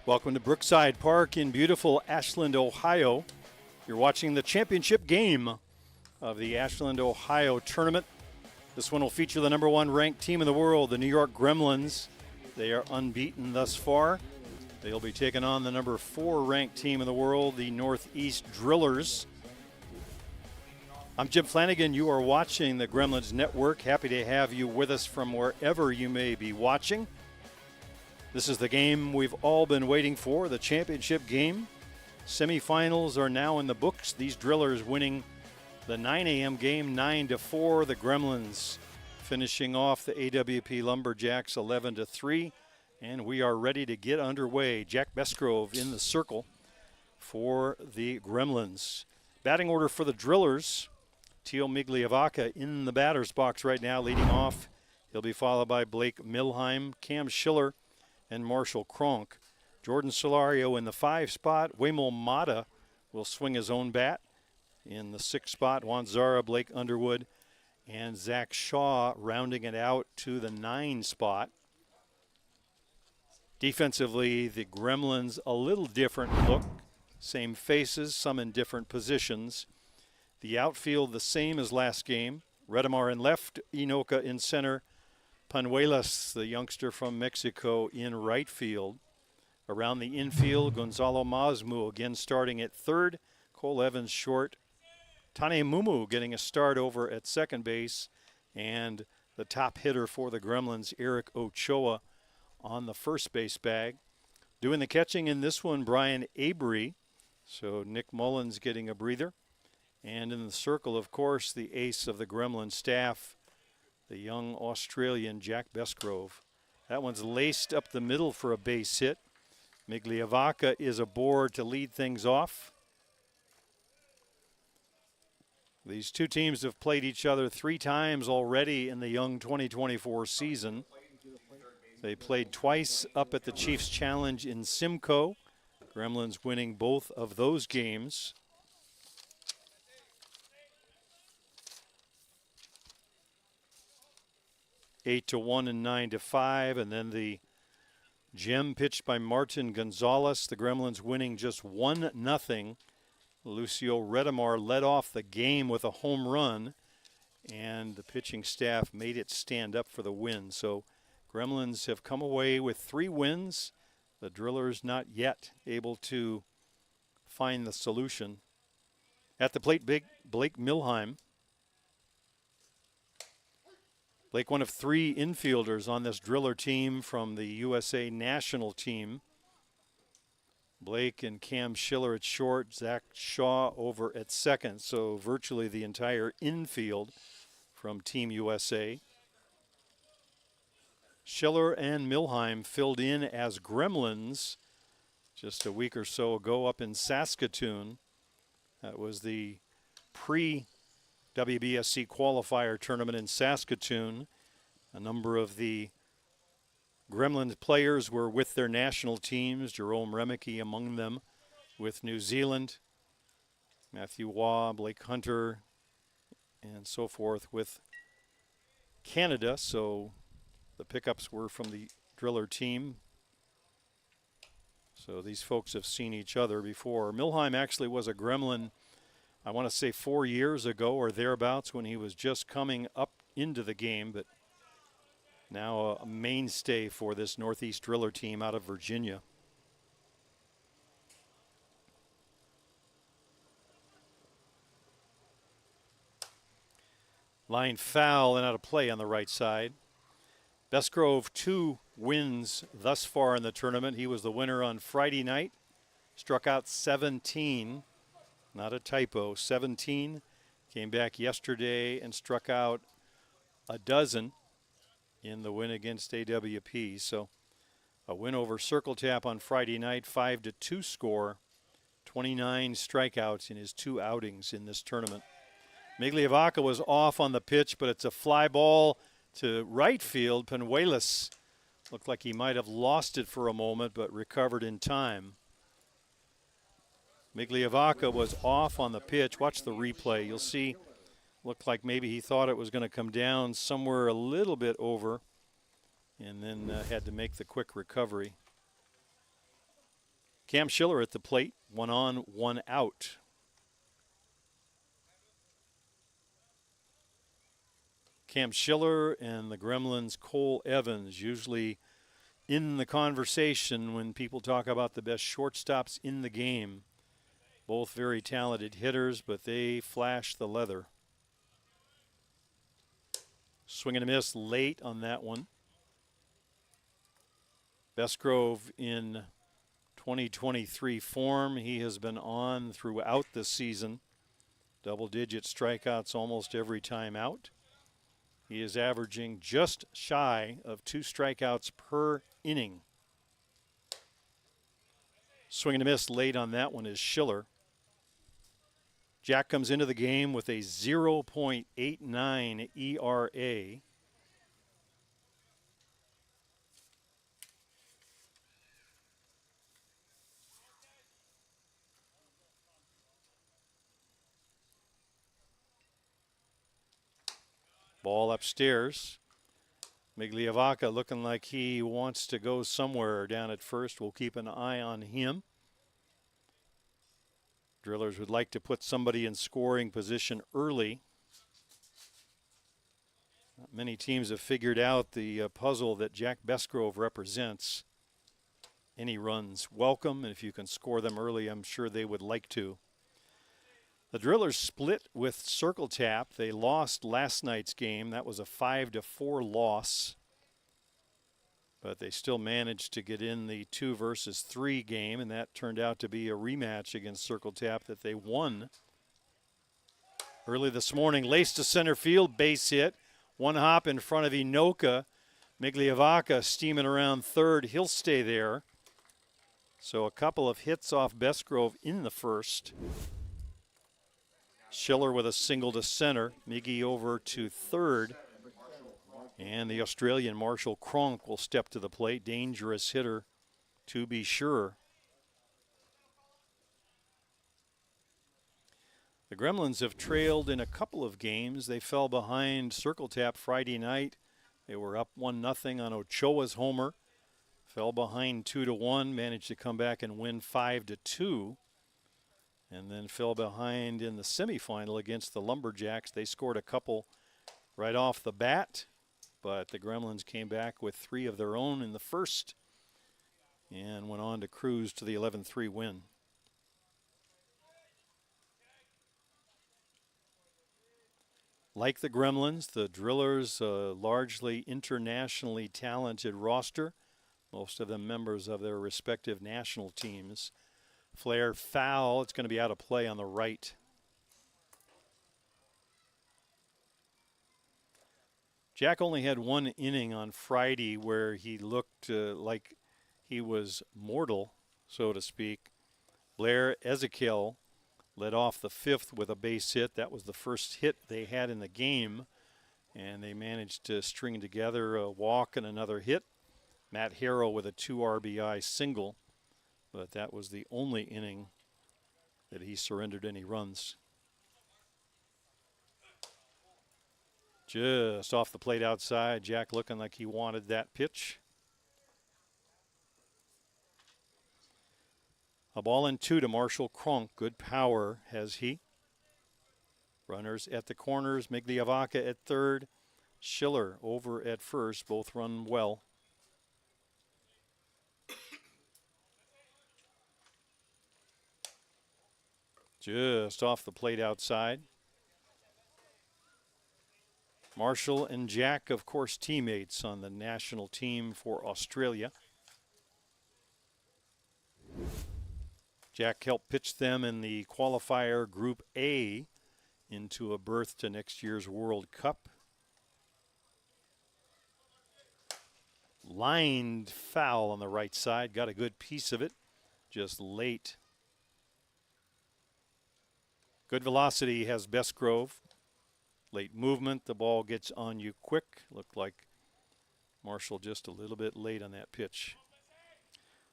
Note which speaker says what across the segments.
Speaker 1: Welcome to Brookside Park in beautiful Ashland, Ohio. You're watching the championship game of the Ashland, Ohio tournament. This one will feature the number 1 ranked team in the world, the New York Gremlins. They are unbeaten thus far. They'll be taking on the number 4 ranked team in the world, the Northeast Drillers. I'm Jim Flanagan. You are watching the Gremlins Network. Happy to have you with us from wherever you may be watching. This is the game we've all been waiting for, the championship game. Semifinals are now in the books. These Drillers winning the 9 a.m. game 9-4. The Gremlins finishing off the AWP Lumberjacks 11-3. And we are ready to get underway. Jack Besgrove in the circle for the Gremlins. Batting order for the Drillers. Teo Migliavaca in the batter's box right now, leading off. He'll be followed by Blake Milheim, Cam Schiller, and Marshall Kronk. Jordan Solario in the 5 spot. Waymo Mata will swing his own bat. In the 6 spot, Juan Zara, Blake Underwood, and Zach Shaw rounding it out to the 9 spot. Defensively, the Gremlins a little different look. Same faces, some in different positions. The outfield the same as last game. Redemar in left, Inoka in center. Panuelas, the youngster from Mexico, in right field. Around the infield, Gonzalo Mazmu again starting at third. Cole Evans short. Tane Mumu getting a start over at second base. And the top hitter for the Gremlins, Eric Ochoa, on the first base bag. Doing the catching in this one, Brian Avery. So Nick Mullins getting a breather. And in the circle, of course, the ace of the Gremlin staff, the young Australian Jack Besgrove. That one's laced up the middle for a base hit. Migliavaca is aboard to lead things off. These two teams have played each other 3 times already in the young 2024 season. They played twice up at the Chiefs Challenge in Simcoe. Gremlins winning both of those games. 8-1 and 9-5, and then the gem pitched by Martin Gonzalez. The Gremlins winning just 1-0. Lucio Redemar led off the game with a home run, and the pitching staff made it stand up for the win. So Gremlins have come away with 3 wins. The Drillers not yet able to find the solution. At the plate, Blake Milheim. Blake, one of 3 infielders on this Driller team from the USA national team. Blake and Cam Schiller at short, Zach Shaw over at second, so virtually the entire infield from Team USA. Schiller and Milheim filled in as Gremlins just a week or so ago up in Saskatoon. That was the WBSC qualifier tournament in Saskatoon. A number of the Gremlins players were with their national teams, Jerome Remicke among them with New Zealand, Matthew Waugh, Blake Hunter, and so forth with Canada. So the pickups were from the Driller team. So these folks have seen each other before. Milheim actually was a Gremlin, I want to say 4 years ago or thereabouts, when he was just coming up into the game, but now a mainstay for this Northeast Driller team out of Virginia. Line foul and out of play on the right side. Besgrove 2 wins thus far in the tournament. He was the winner on Friday night. Struck out 17. Not a typo, 17. Came back yesterday and struck out a dozen in the win against AWP. So a win over Circle Tap on Friday night, 5-2 score, 29 strikeouts in his 2 outings in this tournament. Migliavaca was off on the pitch, but it's a fly ball to right field. Panuelas looked like he might have lost it for a moment, but recovered in time. Migliavaca was off on the pitch. Watch the replay. You'll see, looked like maybe he thought it was going to come down somewhere a little bit over, and then had to make the quick recovery. Cam Schiller at the plate, 1 on, 1 out. Cam Schiller and the Gremlins' Cole Evans usually in the conversation when people talk about the best shortstops in the game. Both very talented hitters, but they flash the leather. Swing and a miss late on that one. Bestgrove in 2023 form. He has been on throughout the season. Double-digit strikeouts almost every time out. He is averaging just shy of 2 strikeouts per inning. Swing and a miss late on that one is Schiller. Jack comes into the game with a 0.89 ERA. Ball upstairs. Migliavaca looking like he wants to go somewhere down at first. We'll keep an eye on him. Drillers would like to put somebody in scoring position early. Not many teams have figured out the puzzle that Jack Bestgrove represents. Any runs welcome, and if you can score them early, I'm sure they would like to. The Drillers split with Circle Tap. They lost last night's game. That was a 5-4 loss. But they still managed to get in the 2 versus 3 game, and that turned out to be a rematch against Circle Tap that they won. Early this morning, laced to center field, base hit. 1 hop in front of Inoka. Migliavaca steaming around third. He'll stay there. So a couple of hits off Bestgrove in the first. Schiller with a single to center. Miggy over to third. And the Australian Marshall Cronk will step to the plate. Dangerous hitter, to be sure. The Gremlins have trailed in a couple of games. They fell behind Circle Tap Friday night. They were up 1-0 on Ochoa's homer. Fell behind 2-1, managed to come back and win 5-2. And then fell behind in the semifinal against the Lumberjacks. They scored a couple right off the bat, but the Gremlins came back with 3 of their own in the first and went on to cruise to the 11-3 win. Like the Gremlins, the Drillers, a largely internationally talented roster, most of them members of their respective national teams. Flare foul. It's going to be out of play on the right. Jack only had 1 inning on Friday where he looked like he was mortal, so to speak. Blair Ezekiel led off the 5th with a base hit. That was the first hit they had in the game, and they managed to string together a walk and another hit. Matt Harrow with a 2 RBI single. But that was the only inning that he surrendered any runs. Just off the plate outside. Jack looking like he wanted that pitch. A ball and 2 to Marshall Cronk. Good power has he. Runners at the corners. Migliavaca at third. Schiller over at first. Both run well. Just off the plate outside. Marshall and Jack, of course, teammates on the national team for Australia. Jack helped pitch them in the qualifier Group A into a berth to next year's World Cup. Lined foul on the right side. Got a good piece of it, just late. Good velocity has Bestgrove. Late movement, the ball gets on you quick. Looked like Marshall just a little bit late on that pitch.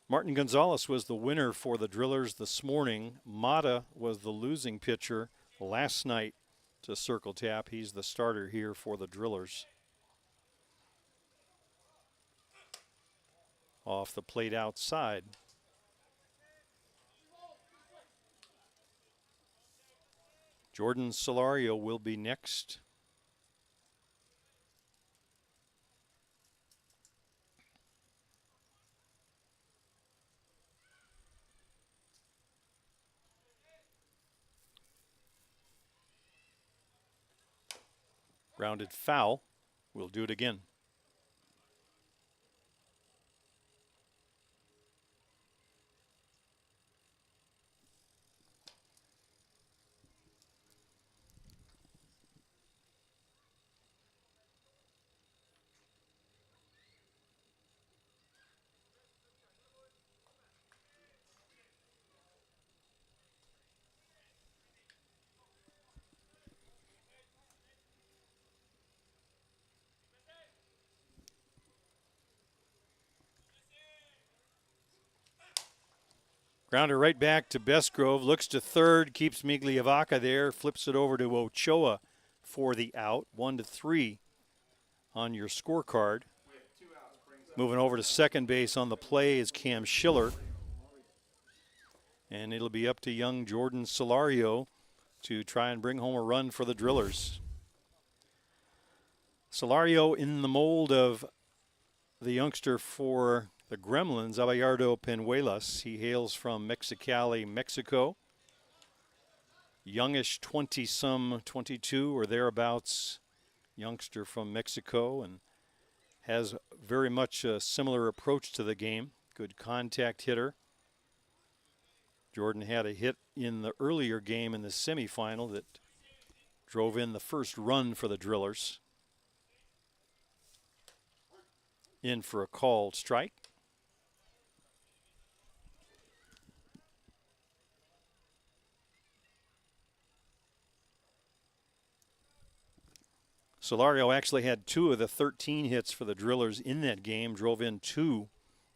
Speaker 1: Martin Gonzalez was the winner for the Drillers this morning. Mata was the losing pitcher last night to Circle Tap. He's the starter here for the Drillers. Off the plate outside. Jordan Solario will be next. Grounded foul. We'll do it again. Grounder right back to Bestgrove. Looks to third, keeps Migliavaca there, flips it over to Ochoa for the out. 1-3 on your scorecard. Moving over to second base on the play is Cam Schiller. And it'll be up to young Jordan Solario to try and bring home a run for the Drillers. Solario in the mold of the youngster for the Gremlins, Abayardo Penuelas. He hails from Mexicali, Mexico. Youngish 20-some, 22 or thereabouts youngster from Mexico, and has very much a similar approach to the game. Good contact hitter. Jordan had a hit in the earlier game in the semifinal that drove in the first run for the Drillers. In for a called strike. Solario actually had 2 of the 13 hits for the Drillers in that game, drove in 2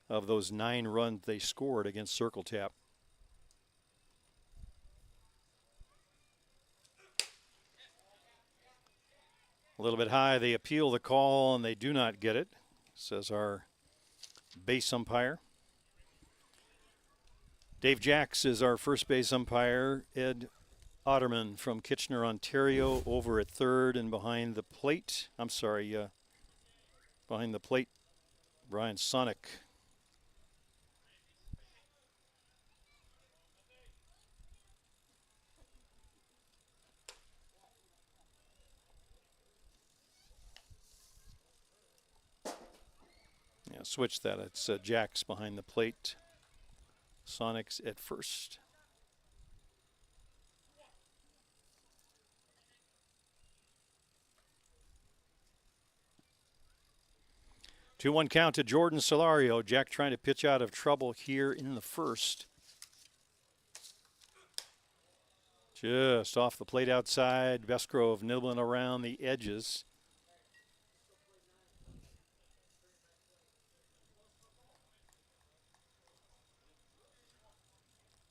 Speaker 1: of those 9 runs they scored against Circle Tap. A little bit high, they appeal the call and they do not get it, says our base umpire. Dave Jacks is our first base umpire. Ed Otterman from Kitchener, Ontario, over at third, and behind the plate. Behind the plate, Brian Sonic. Yeah, switch that. It's Jacks behind the plate. Sonic's at first. 2-1 count to Jordan Solario. Jack trying to pitch out of trouble here in the first. Just off the plate outside. Bestgrove nibbling around the edges.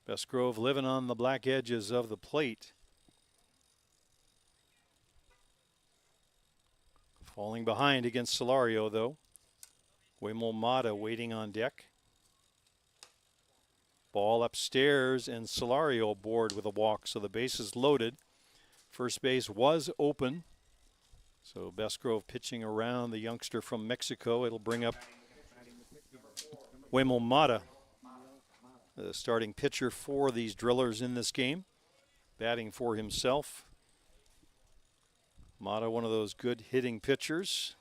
Speaker 1: Bestgrove living on the black edges of the plate. Falling behind against Solario, though. Mata waiting on deck. Ball upstairs, and Solario aboard with a walk, so the base is loaded. First base was open, so Bestgrove pitching around the youngster from Mexico. It'll bring up Mata, the starting pitcher for these Drillers in this game, batting for himself. Mata, one of those good hitting pitchers.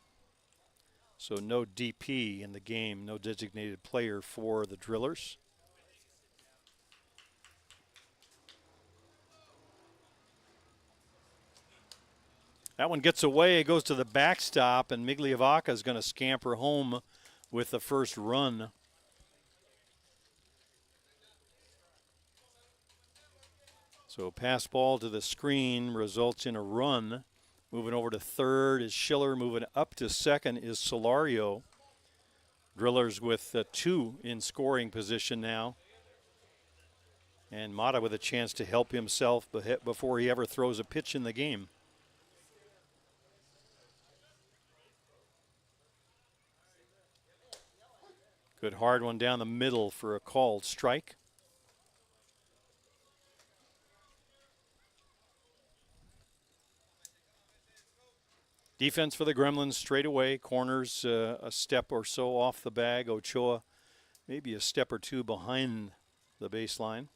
Speaker 1: So no DP in the game, no designated player for the Drillers. That one gets away, goes to the backstop, and Migliavaca is going to scamper home with the first run. So pass ball to the screen results in a run. Moving over to third is Schiller. Moving up to second is Solario. Drillers with 2 in scoring position now. And Mata with a chance to help himself before he ever throws a pitch in the game. Good hard one down the middle for a called strike. Defense for the Gremlins straight away. Corners a step or so off the bag. Ochoa maybe a step or two behind the baseline.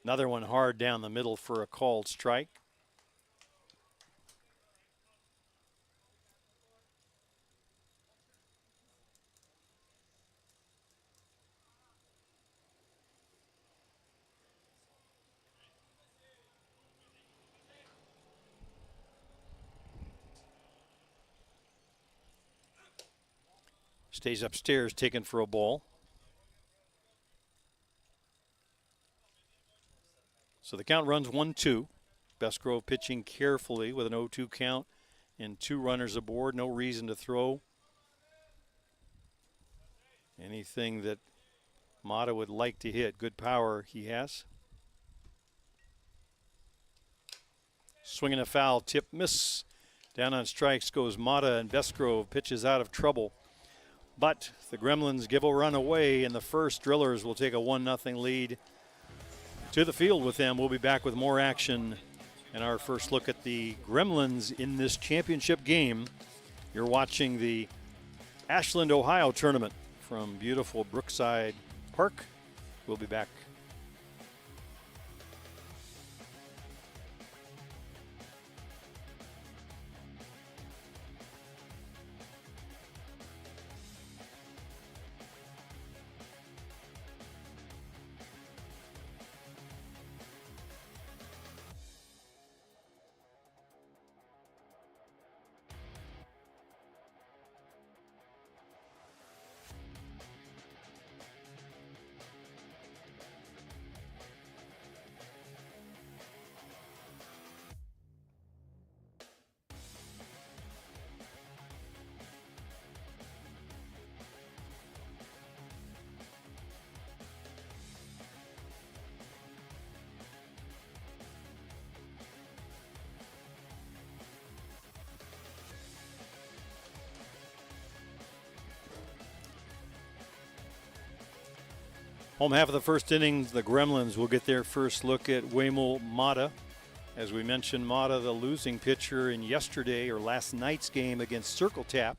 Speaker 1: Another one hard down the middle for a called strike. Stays upstairs, taken for a ball. So the count runs 1-2. Bestgrove pitching carefully with an 0-2 count and 2 runners aboard. No reason to throw. Anything that Mata would like to hit. Good power he has. Swinging a foul, tip, miss. Down on strikes goes Mata, and Bestgrove pitches out of trouble. But the Gremlins give a run away in the first. Drillers will take a 1-0 lead to the field with them. We'll be back with more action and our first look at the Gremlins in this championship game. You're watching the Ashland, Ohio tournament from beautiful Brookside Park. We'll be back. Home half of the first innings, the Gremlins will get their first look at Waymel Mata. As we mentioned, Mata, the losing pitcher in yesterday or last night's game against Circle Tap.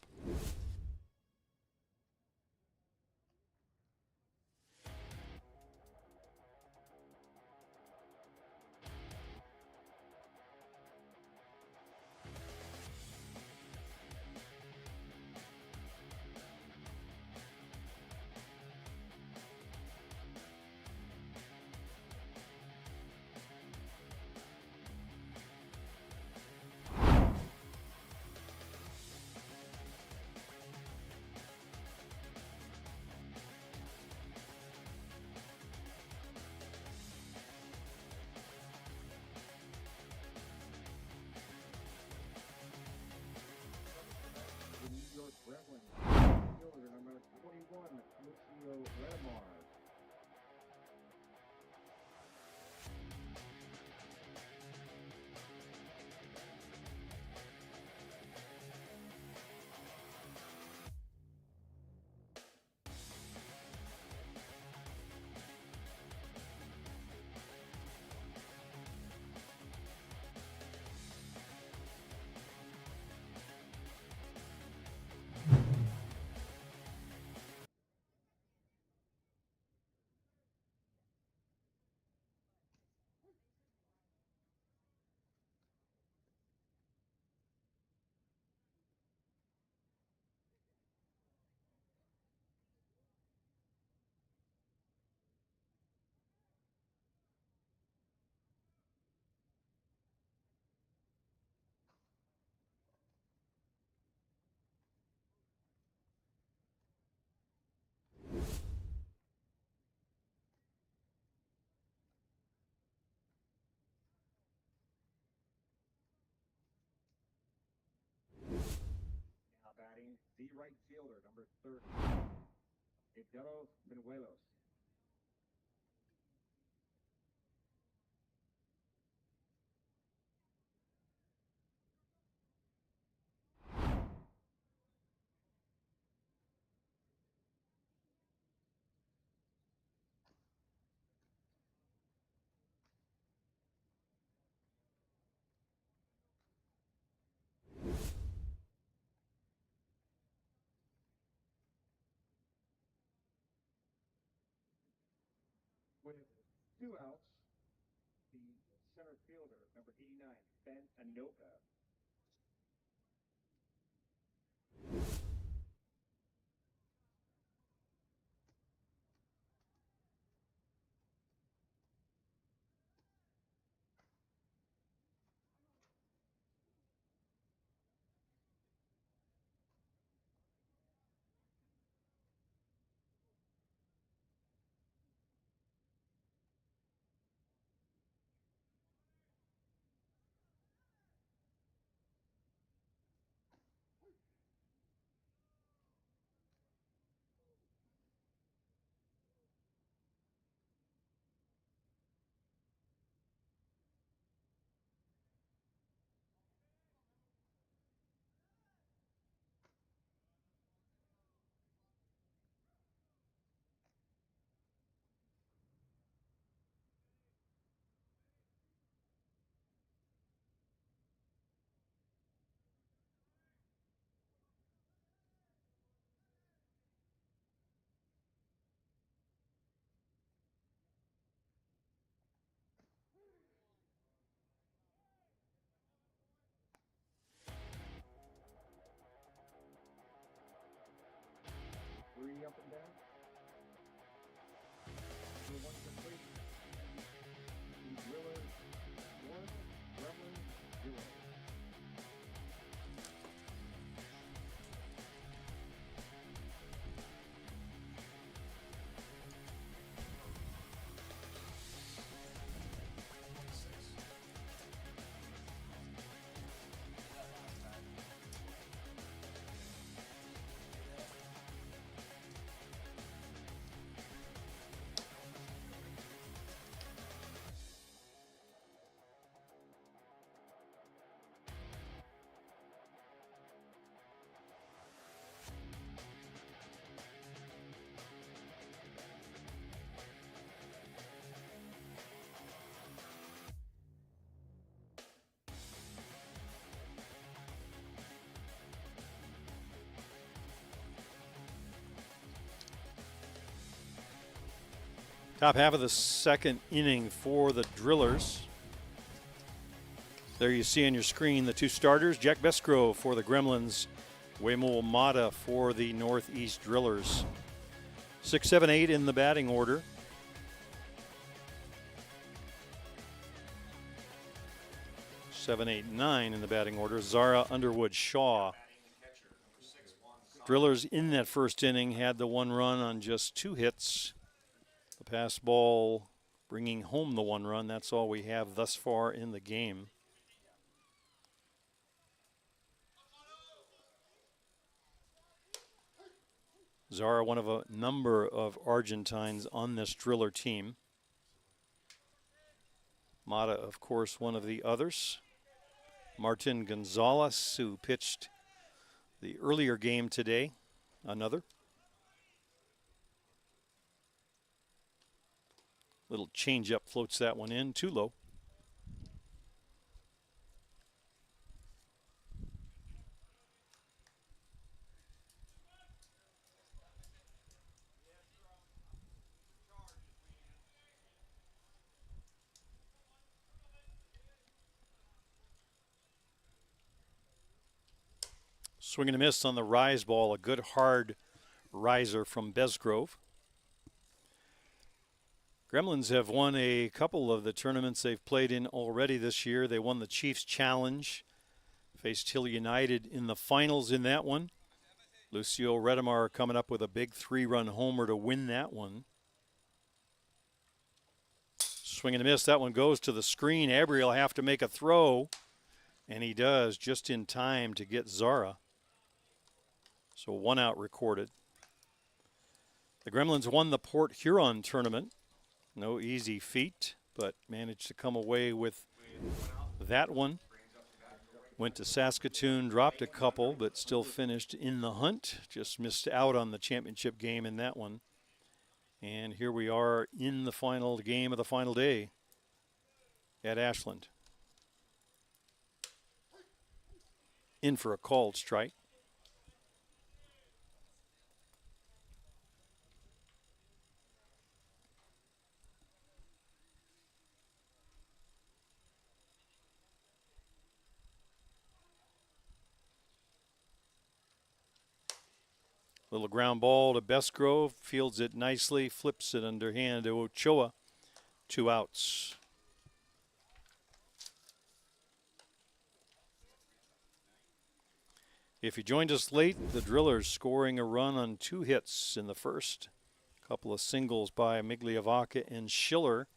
Speaker 2: Batting, the right fielder, number 30, Invitational. 2 outs. The center fielder, number 89, Ben Anoka. Three up and down. Number 1 complete. The Drillers 1, Gremlins 0.
Speaker 1: Top half of the second inning for the Drillers. There you see on your screen the two starters, Jack Besgrove for the Gremlins, Waymo Mata for the Northeast Drillers. 6, 7, 8 in the batting order. Seven, 8, 9 in the batting order. Zara, Underwood, Shaw. Drillers in that first inning had the one run on just 2 hits. The pass ball bringing home the one run. That's all we have thus far in the game. Zara, one of a number of Argentines on this Driller team. Mata, of course, one of the others. Martin Gonzalez, who pitched the earlier game today, another. Little changeup floats that one in, too low. Swing and a miss on the rise ball, a good hard riser from Besgrove. Gremlins have won a couple of the tournaments they've played in already this year. They won the Chiefs Challenge, faced Hill United in the finals in that one. Lucio Redemar coming up with a big 3-run homer to win that one. Swing and a miss. That one goes to the screen. Abry will have to make a throw, and he does just in time to get Zara. So 1 out recorded. The Gremlins won the Port Huron tournament. No easy feat, but managed to come away with that one. Went to Saskatoon, dropped a couple, but still finished in the hunt. Just missed out on the championship game in that one. And here we are in the final game of the final day at Ashland. In for a called strike. Little ground ball to Bestgrove, fields it nicely, flips it underhand to Ochoa. 2 outs. If you joined us late, the Drillers scoring a run on 2 hits in the first. A couple of singles by Migliavaca and Schiller.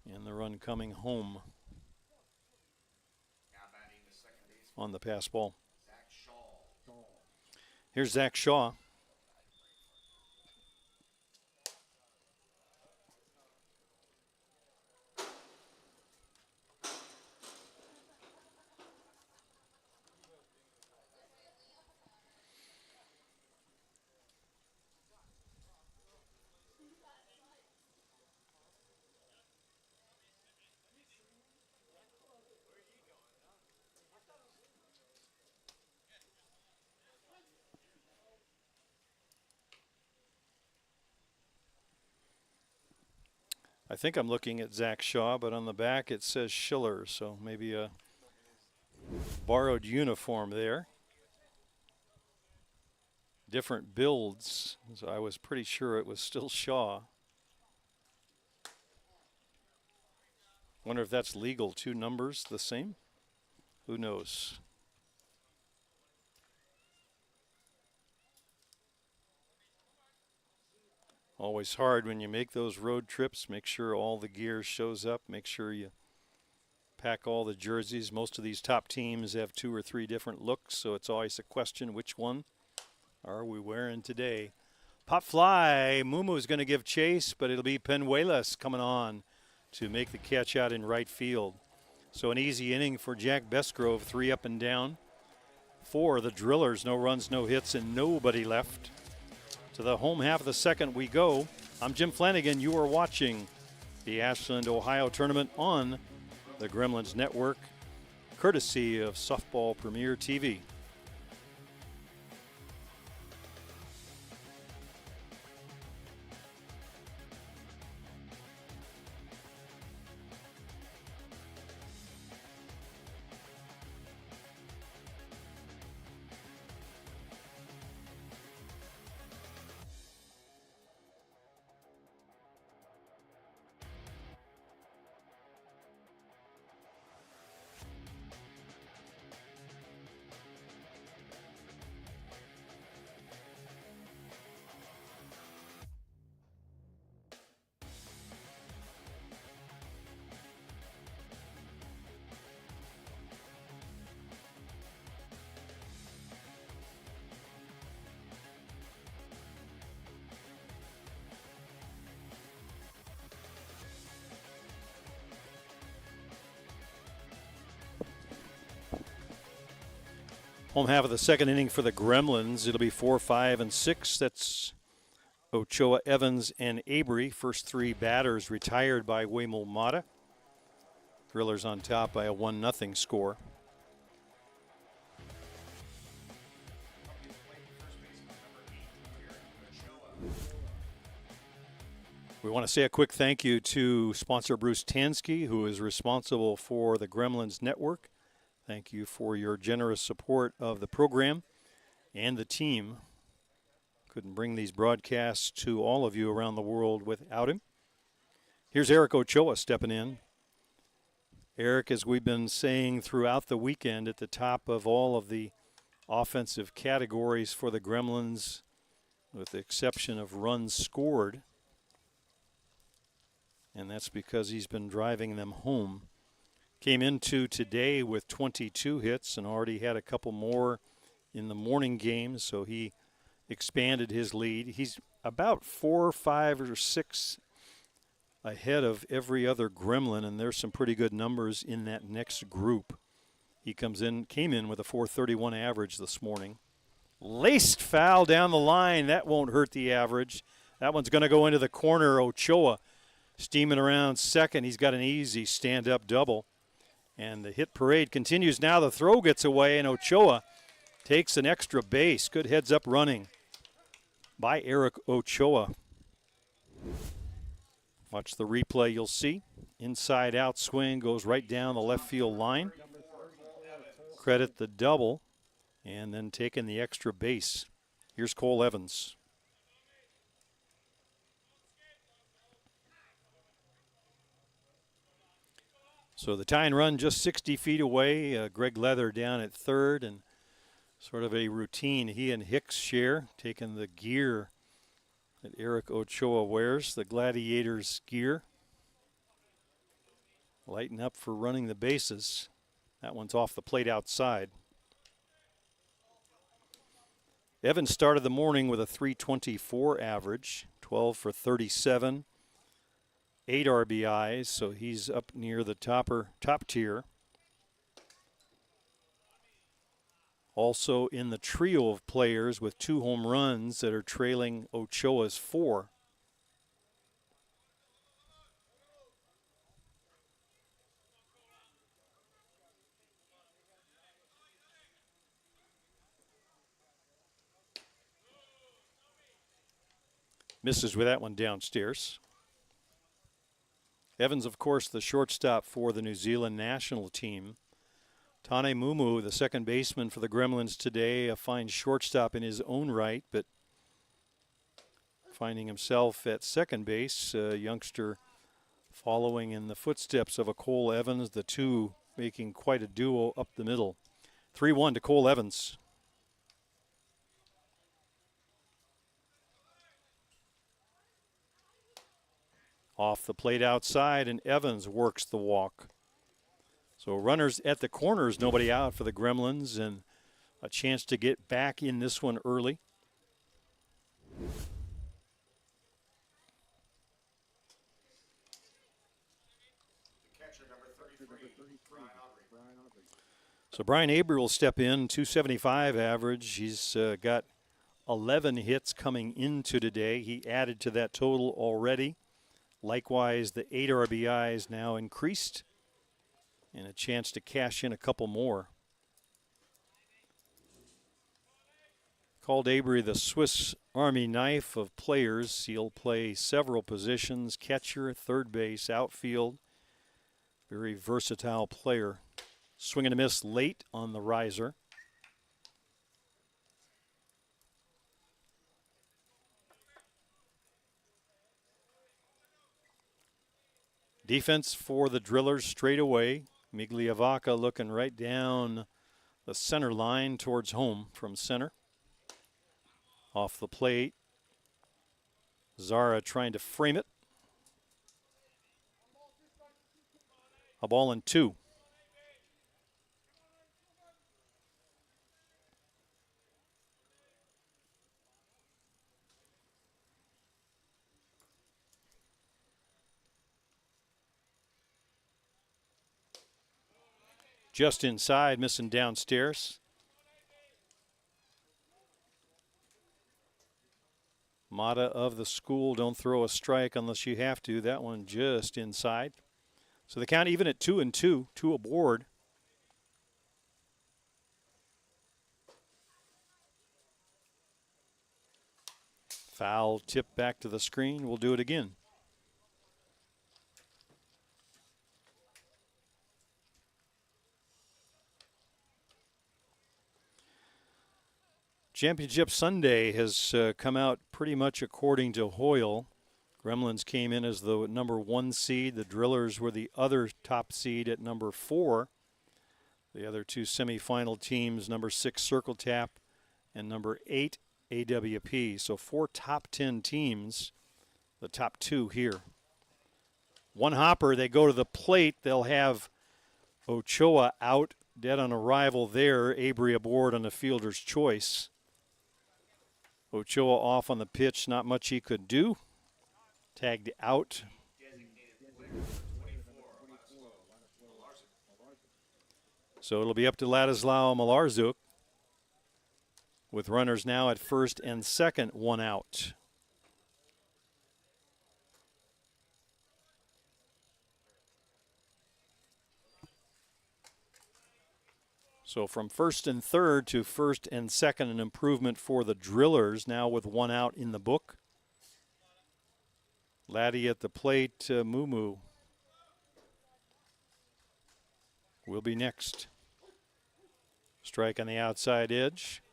Speaker 1: And the run coming home on the pass ball. Here's Zach Shaw. I think I'm looking at Zach Shaw, but on the back it says Schiller, so maybe a borrowed uniform there. Different builds, so I was pretty sure it was still Shaw. Wonder if that's legal, 2 numbers the same? Who knows? Always hard when you make those road trips. Make sure all the gear shows up. Make sure you pack all the jerseys. Most of these top teams have 2 or 3 different looks, so it's always a question, which one are we wearing today? Pop fly. Mumu is going to give chase, but it'll be Penuelas coming on to make the catch out in right field. So an easy inning for Jack Bestgrove, 3 up and down. For the Drillers, no runs, no hits, and nobody left. To the home half of the second we go. I'm Jim Flanagan. You are watching the Ashland, Ohio tournament on the Gremlins Network, courtesy of Softball Premier TV. Home half of the second inning for the Gremlins. It'll be 4, 5, and 6. That's Ochoa, Evans, and Avery. First 3 batters retired by Waymel Mata. Drillers on top by a 1-0 score. We want to say a quick thank you to sponsor Bruce Tansky, who is responsible for the Gremlins Network. Thank you for your generous support of the program and the team. Couldn't bring these broadcasts to all of you around the world without him. Here's Eric Ochoa stepping in. Eric, as we've been saying throughout the weekend, at the top of all of the offensive categories for the Gremlins, with the exception of runs scored. And that's because he's been driving them home. Came into today with 22 hits and already had a couple more in the morning game, so he expanded his lead. He's about 4, 5, or 6 ahead of every other Gremlin, and there's some pretty good numbers in that next group. He came in with a 431 average this morning. Laced foul down the line. That won't hurt the average. That one's going to go into the corner. Ochoa steaming around second. He's got an easy stand-up double. And the hit parade continues now. The throw gets away, and Ochoa takes an extra base. Good heads-up running by Eric Ochoa. Watch the replay, you'll see. Inside-out swing goes right down the left field line. Credit the double, and then taking the extra base. Here's Cole Evans. So the tie and run just 60 feet away. Greg Leather down at third, and sort of a routine he and Hicks share, taking the gear that Eric Ochoa wears, the Gladiators gear. Lighten up for running the bases. That one's off the plate outside. Evans started the morning with a .324 average, 12 for 37, 8 RBIs, so he's up near the top tier. Also in the trio of players with 2 home runs that are trailing Ochoa's 4. Misses with that one downstairs. Evans, of course, the shortstop for the New Zealand national team. Tane Mumu, the second baseman for the Gremlins today, a fine shortstop in his own right, but finding himself at second base, a youngster following in the footsteps of a Cole Evans, the two making quite a duo up the middle. 3-1 to Cole Evans. Off the plate outside, and Evans works the walk. So runners at the corners, nobody out for the Gremlins, and a chance to get back in this one early. So Brian Avery will step in, .275 average. He's got 11 hits coming into today. He added to that total already. Likewise, the 8 RBIs now increased, and a chance to cash in a couple more. Called Avery the Swiss Army knife of players. He'll play several positions: catcher, third base, outfield. Very versatile player. Swing and a miss late on the riser. Defense for the Drillers straight away. Migliavaca looking right down the center line towards home from center. Off the plate, Zara trying to frame it. A ball and 2. Just inside, missing downstairs. Mata of the school, don't throw a strike unless you have to. That one just inside. So the count even at 2-2, 2 aboard. Foul tip back to the screen. We'll do it again. Championship Sunday has come out pretty much according to Hoyle. Gremlins came in as the number 1 seed. The Drillers were the other top seed at number 4. The other 2 semifinal teams, number 6 Circle Tap and number 8 AWP. So 4 top 10 teams, the top 2 here. One hopper, they go to the plate. They'll have Ochoa out, dead on arrival there. Avery aboard on the fielder's choice. Ochoa off on the pitch, not much he could do. Tagged out. So it'll be up to Ladislao Malarzuk with runners now at first and second, 1 out. So from first and third to first and second, an improvement for the Drillers, now with 1 out in the book. Laddie at the plate, Mumu will be next. Strike on the outside edge.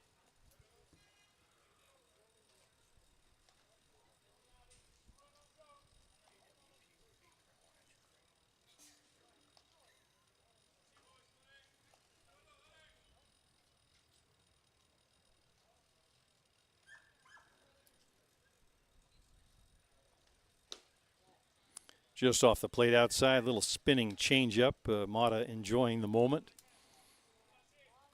Speaker 1: Just off the plate outside, little spinning changeup. Mata enjoying the moment.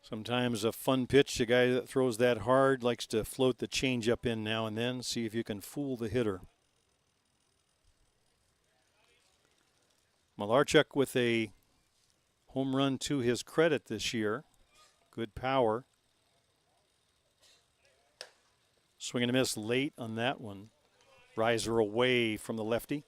Speaker 1: Sometimes a fun pitch, the guy that throws that hard likes to float the changeup in now and then, see if you can fool the hitter. Malarchuk with a home run to his credit this year. Good power. Swing and a miss late on that one. Riser away from the lefty.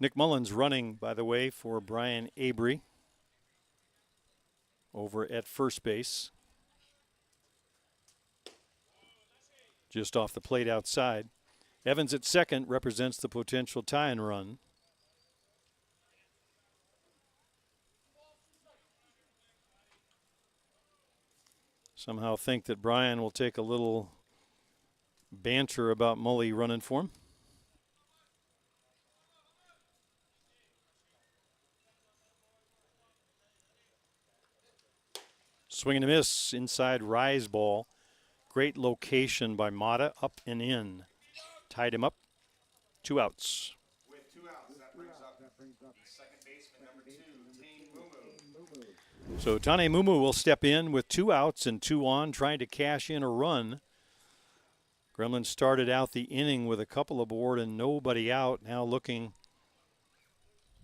Speaker 1: Nick Mullins running, by the way, for Brian Avery over at first base. Just off the plate outside. Evans at second represents the potential tie-and run. Somehow think that Brian will take a little banter about Mully running for him. Swing and a miss, inside rise ball. Great location by Mata, up and in. Tied him up, 2 outs.
Speaker 3: With 2 outs, that brings up second baseman number 2, Tane Mumu.
Speaker 1: So Tane Mumu will step in with 2 outs and 2 on, trying to cash in a run. Gremlins started out the inning with a couple aboard and nobody out. Now looking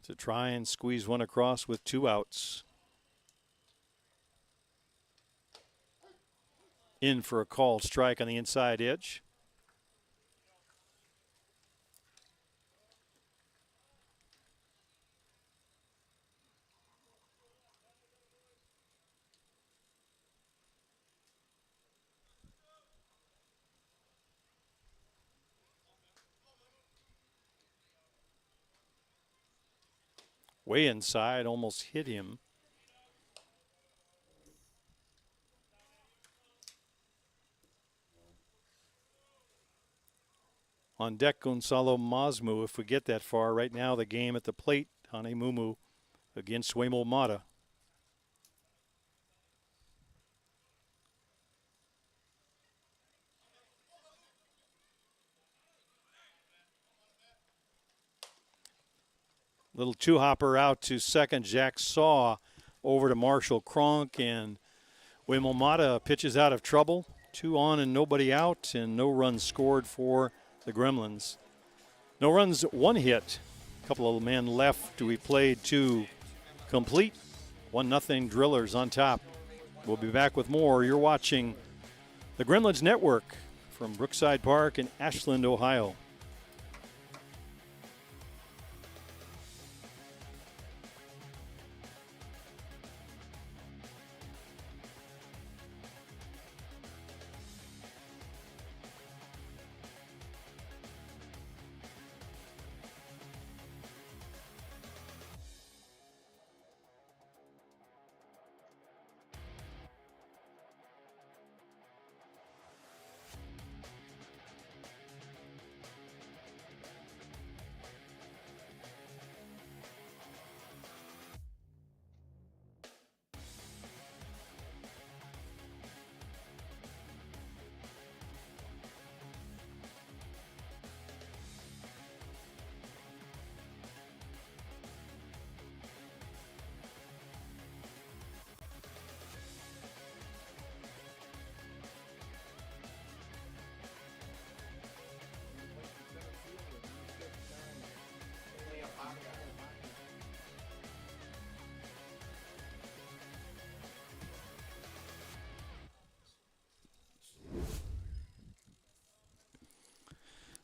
Speaker 1: to try and squeeze one across with 2 outs. In for a called strike on the inside edge. Way inside, almost hit him. On deck, Gonzalo Masmu, if we get that far. Right now, the game at the plate, Tane Mumu against Waymo Mata. Little two-hopper out to second. Jack Saw over to Marshall Cronk, and Waymo Mata pitches out of trouble. 2 on and nobody out, and no runs scored for the Gremlins. No runs, 1 hit. A couple of men left. We played 2 complete. 1-0 Drillers on top. We'll be back with more. You're watching the Gremlins Network from Brookside Park in Ashland, Ohio.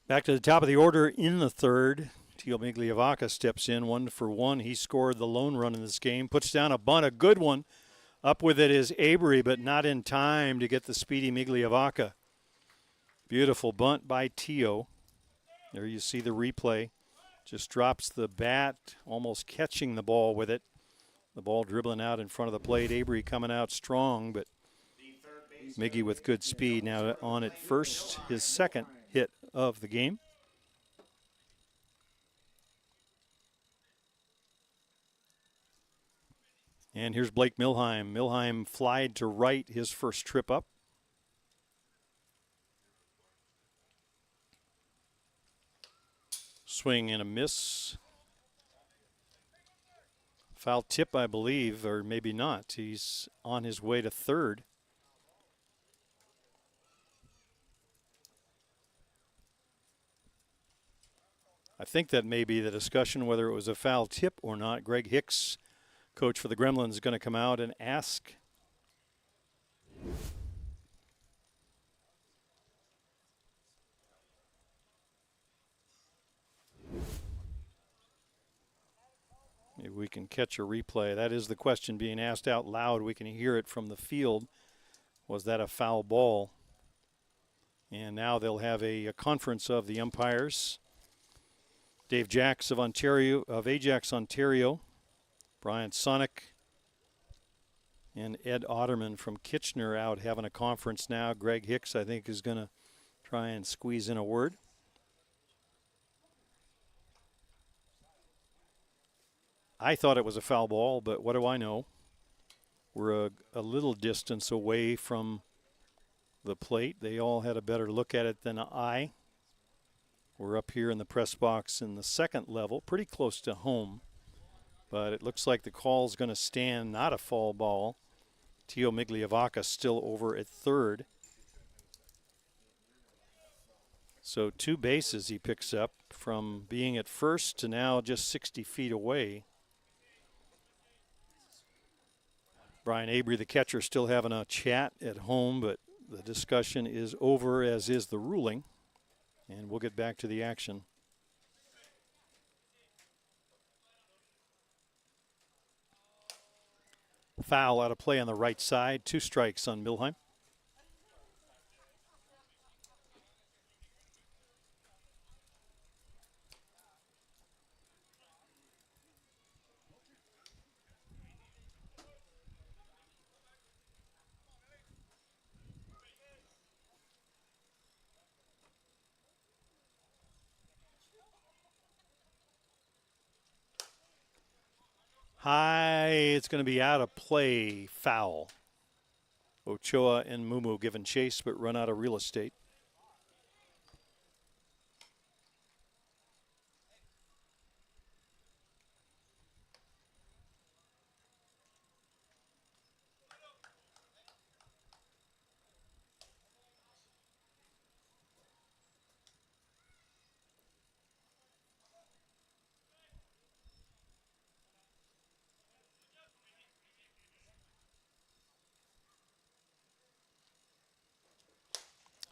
Speaker 1: Back to the top of the order in the third. Teal Migliavaca steps in 1 for 1. He scored the lone run in this game. Puts down a bunt, a good one. Up with it is Avery, but not in time to get the speedy Migliavaca. Beautiful bunt by Teo. There you see the replay. Just drops the bat, almost catching the ball with it. The ball dribbling out in front of the plate. Avery coming out strong, but Miggy with good speed. Now on at first, his second hit of the game. And here's Blake Milheim. Milheim flied to right his first trip up. Swing and a miss. Foul tip, I believe, or maybe not. He's on his way to third. I think that may be the discussion whether it was a foul tip or not. Greg Hicks, coach for the Gremlins, is going to come out and ask. Maybe we can catch a replay. That is the question being asked out loud. We can hear it from the field. Was that a foul ball? And now they'll have a conference of the umpires. Dave Jacks of Ontario, of Ajax, Ontario. Brian Sonic and Ed Otterman from Kitchener out having a conference now. Greg Hicks, I think, is going to try and squeeze in a word. I thought it was a foul ball, but what do I know? We're a little distance away from the plate. They all had a better look at it than I. We're up here in the press box in the second level, pretty close to home. But it looks like the call's going to stand, not a foul ball. Tio Migliavaca still over at third. So 2 bases he picks up from being at first to now just 60 feet away. Brian Avery, the catcher, still having a chat at home, but the discussion is over, as is the ruling. And we'll get back to the action. Foul out of play on the right side. 2 strikes on Milheim. High, it's going to be out of play, foul. Ochoa and Mumu given chase but run out of real estate.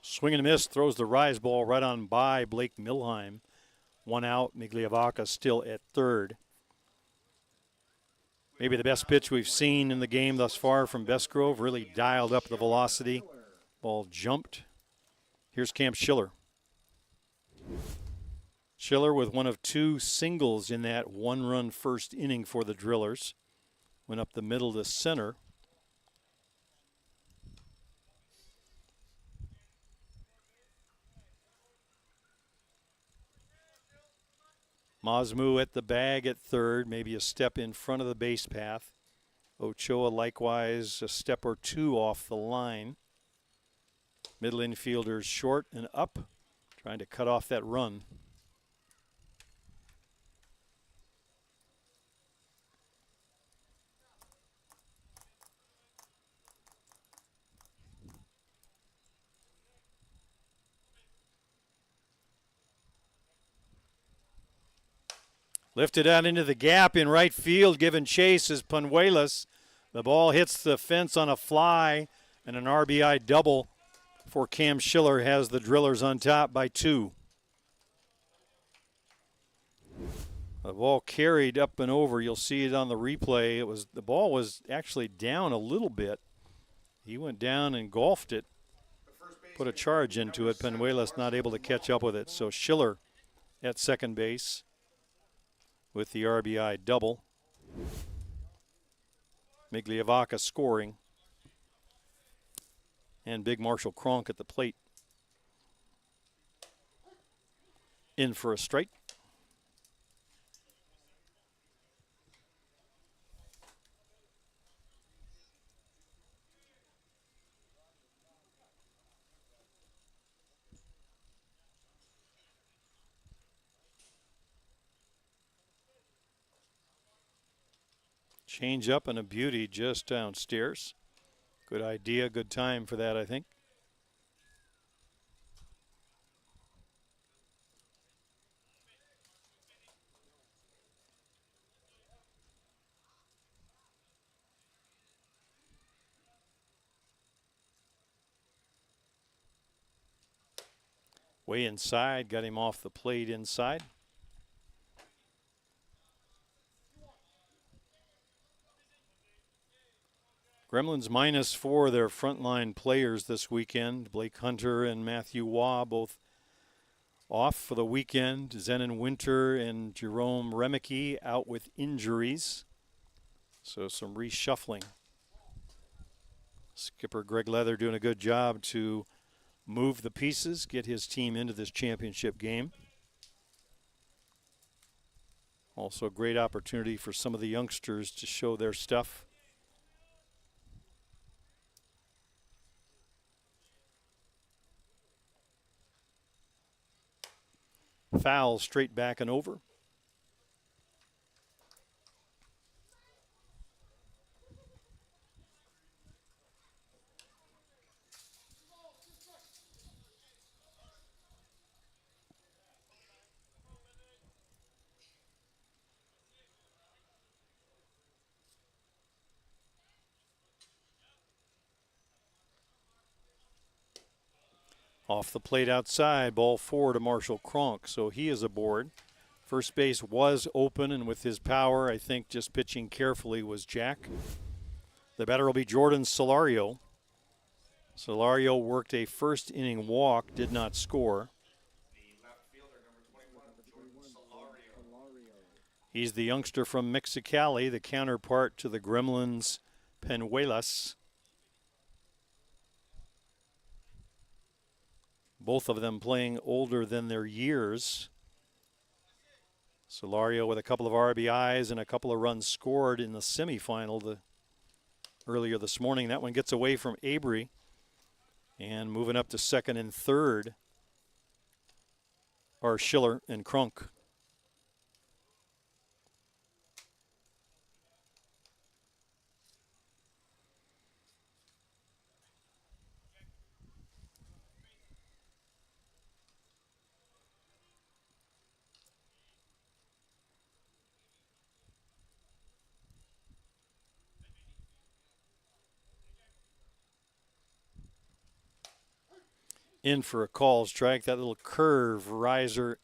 Speaker 1: Swing and a miss, throws the rise ball right on by Blake Milheim. 1 out, Migliavaca still at third. Maybe the best pitch we've seen in the game thus far from Bestgrove. Really dialed up the velocity. Ball jumped. Here's Cam Schiller. Schiller with one of 2 singles in that 1-run first inning for the Drillers. Went up the middle to center. Masmu at the bag at third, maybe a step in front of the base path. Ochoa likewise a step or 2 off the line. Middle infielders short and up, trying to cut off that run. Lifted out into the gap in right field, given chase is Panuelas. The ball hits the fence on a fly, and an RBI double for Cam Schiller has the Drillers on top by 2. The ball carried up and over. You'll see it on the replay. The ball was actually down a little bit. He went down and golfed it, put a charge into it. Panuelas not able to catch up with it. So Schiller at second base with the RBI double. Migliavaca scoring. And big Marshall Cronk at the plate. In for a strike. Change up and a beauty just downstairs. Good idea, good time for that, I think. Way inside, got him off the plate inside. Gremlins -4 their frontline players this weekend. Blake Hunter and Matthew Waugh both off for the weekend. Zenon Winter and Jerome Remicky out with injuries. So some reshuffling. Skipper Greg Leather doing a good job to move the pieces, get his team into this championship game. Also a great opportunity for some of the youngsters to show their stuff. Foul straight back and over. Off the plate outside, ball 4 to Marshall Cronk, so he is aboard. First base was open, and with his power, I think just pitching carefully was Jack. The batter will be Jordan Solario. Solario worked a first inning walk, did not score.
Speaker 3: The left fielder, number 21, Jordan Solario.
Speaker 1: He's the youngster from Mexicali, the counterpart to the Gremlins Penuelas. Both of them playing older than their years. Solario with a couple of RBIs and a couple of runs scored in the semifinal earlier this morning. That one gets away from Avery. And moving up to second and third are Schiller and Cronk. In for a call strike. That little curve riser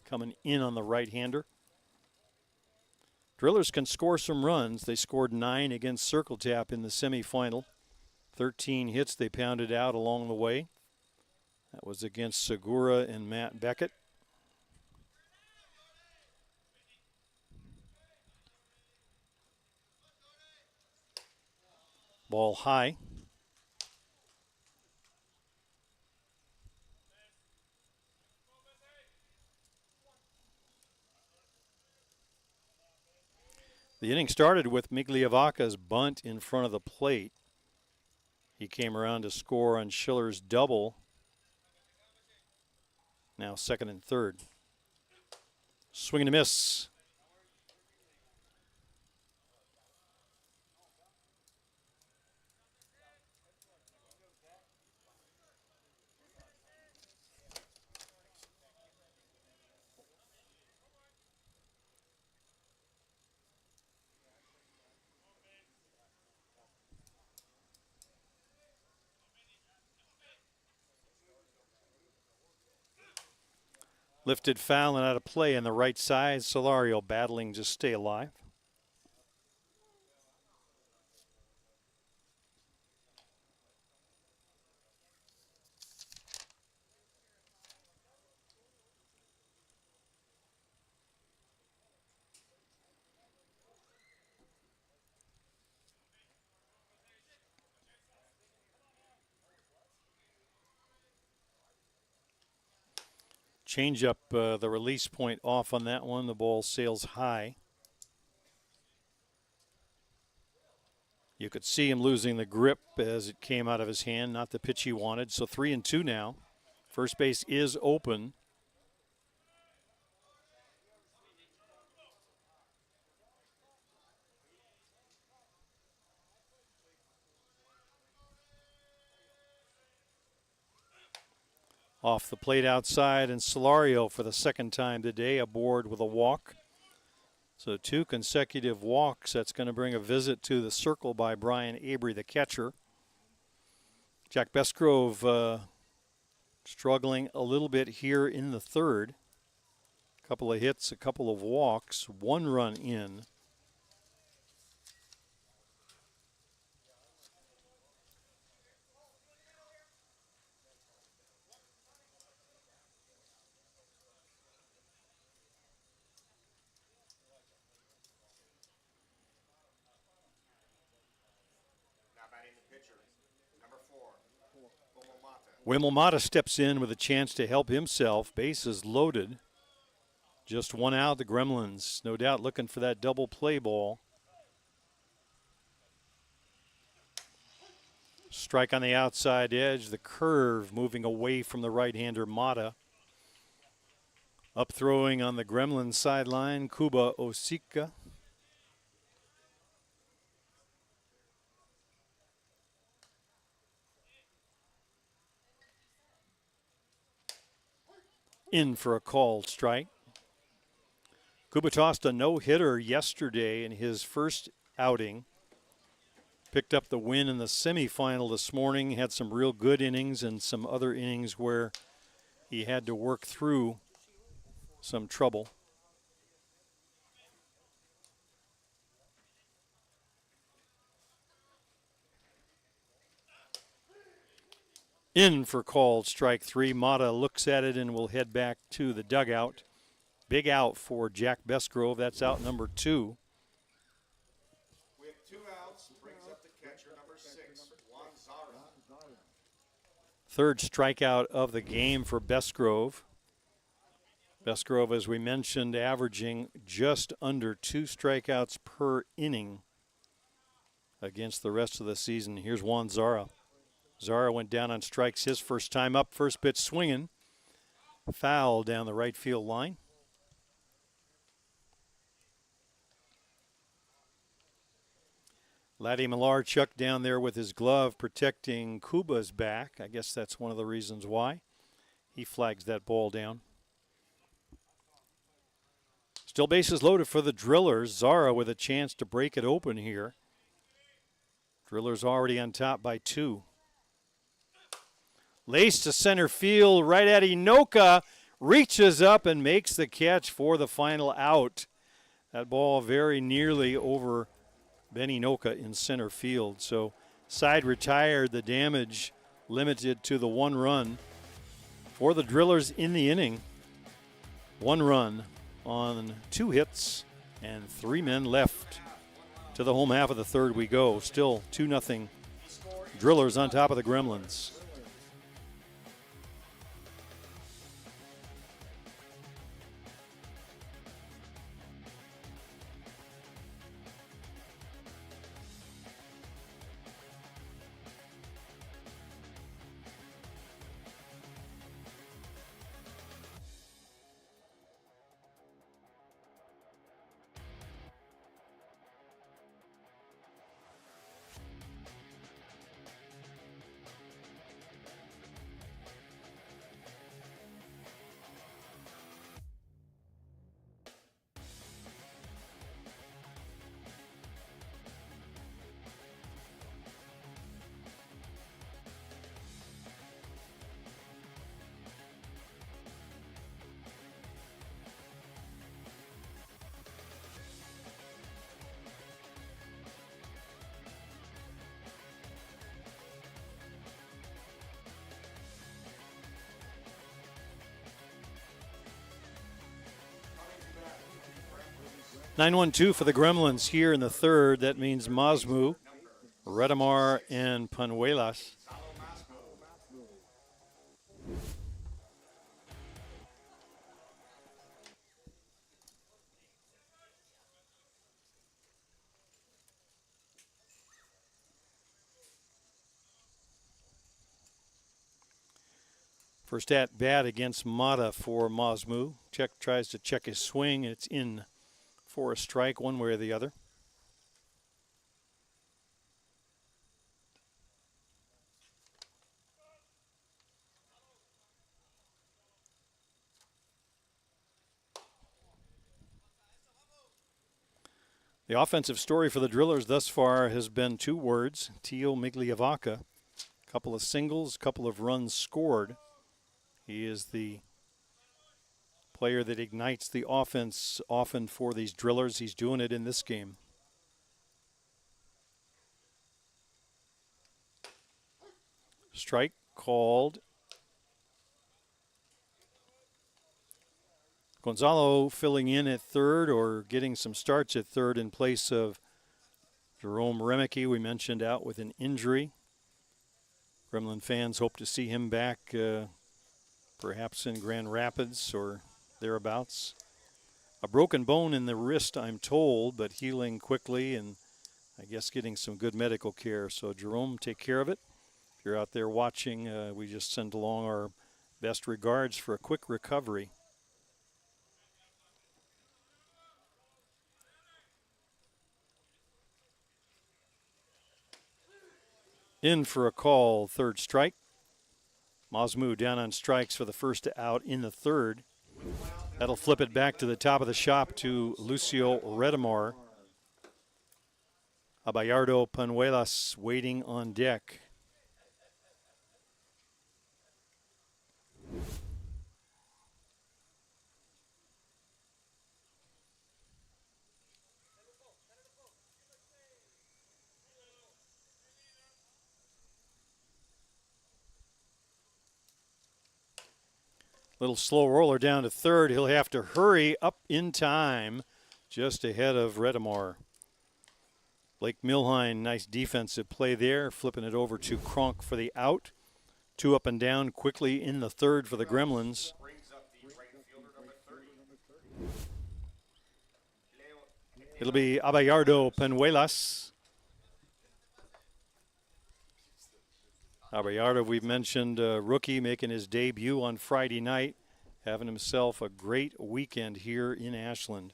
Speaker 1: coming in on the right-hander. Drillers can score some runs. They scored 9 against Circle Tap in the semifinal. 13 hits they pounded out along the way. That was against Segura and Matt Beckett. Ball high. The inning started with Migliavacca's bunt in front of the plate. He came around to score on Schiller's double. Now second and third. Swing and a miss. Lifted foul and out of play on the right side. Solario battling to stay alive. Change up the release point off on that one. The ball sails high. You could see him losing the grip as it came out of his hand, not the pitch he wanted. So 3-2 now. First base is open. off the plate outside, and Solario for the second time today aboard with a walk. So 2 consecutive walks. That's going to bring a visit to the circle by Brian Avery, the catcher. Jack Besgrove struggling a little bit here in the third. A couple of hits, a couple of walks, 1 run in.
Speaker 3: Now batting the pitcher, number 4,
Speaker 1: Wimmelmata steps in with a chance to help himself. Bases loaded. Just 1 out, the Gremlins, no doubt looking for that double play ball. Strike on the outside edge, the curve moving away from the right-hander Mata. Up throwing on the Gremlins sideline, Kuba Osika. In for a called strike. Kuba tossed a no-hitter yesterday in his first outing. Picked up the win in the semifinal this morning. Had some real good innings and some other innings where he had to work through some trouble. In for called strike 3. Mata looks at it and will head back to the dugout. Big out for Jack Besgrove. That's out number 2.
Speaker 3: With 2 outs, brings up the catcher, number 6, Juan Zara.
Speaker 1: Third strikeout of the game for Besgrove. Besgrove, as we mentioned, averaging just under 2 strikeouts per inning against the rest of the season. Here's Juan Zara. Zara went down on strikes his first time up. First pitch swinging. Foul down the right field line. Laddie Millarchuk down there with his glove protecting Kuba's back. I guess that's one of the reasons why. He flags that ball down. Still bases loaded for the Drillers. Zara with a chance to break it open here. Drillers already on top by 2. Lace to center field, right at Inoka. Reaches up and makes the catch for the final out. That ball very nearly over Ben Inoka in center field. So side retired, the damage limited to the 1 run for the Drillers in the inning. 1 run on 2 hits and 3 men left. To the home half of the third we go. Still 2-0 Drillers on top of the Gremlins. (9-1-2) for the Gremlins here in the third. That means Masmu, Redamar, and Panuelas. First at bat against Mata for Masmu. Tries to check his swing, and it's in for a strike one way or the other. The offensive story for the Drillers thus far has been 2 words: Tio Migliavaca. A couple of singles, a couple of runs scored. He is the player that ignites the offense often for these Drillers. He's doing it in this game. Strike called. Gonzalo filling in at third, or getting some starts at third in place of Jerome Remeke, we mentioned, out with an injury. Gremlin fans hope to see him back perhaps in Grand Rapids or thereabouts. A broken bone in the wrist, I'm told, but healing quickly and I guess getting some good medical care. So Jerome, take care of it. If you're out there watching, we just send along our best regards for a quick recovery. In for a call, third strike. Masmu down on strikes for the first out in the third. That'll flip it back to the top of the shop to Lucio Redamar. Abayardo Panuelas waiting on deck. Little slow roller down to third. He'll have to hurry up in time, just ahead of Redamar. Blake Milhine, nice defensive play there, flipping it over to Kronk for the out. 2 up and down quickly in the third for the Gremlins. It'll be Abayardo Penuelas. Abayardo, we've mentioned, rookie making his debut on Friday night, having himself a great weekend here in Ashland.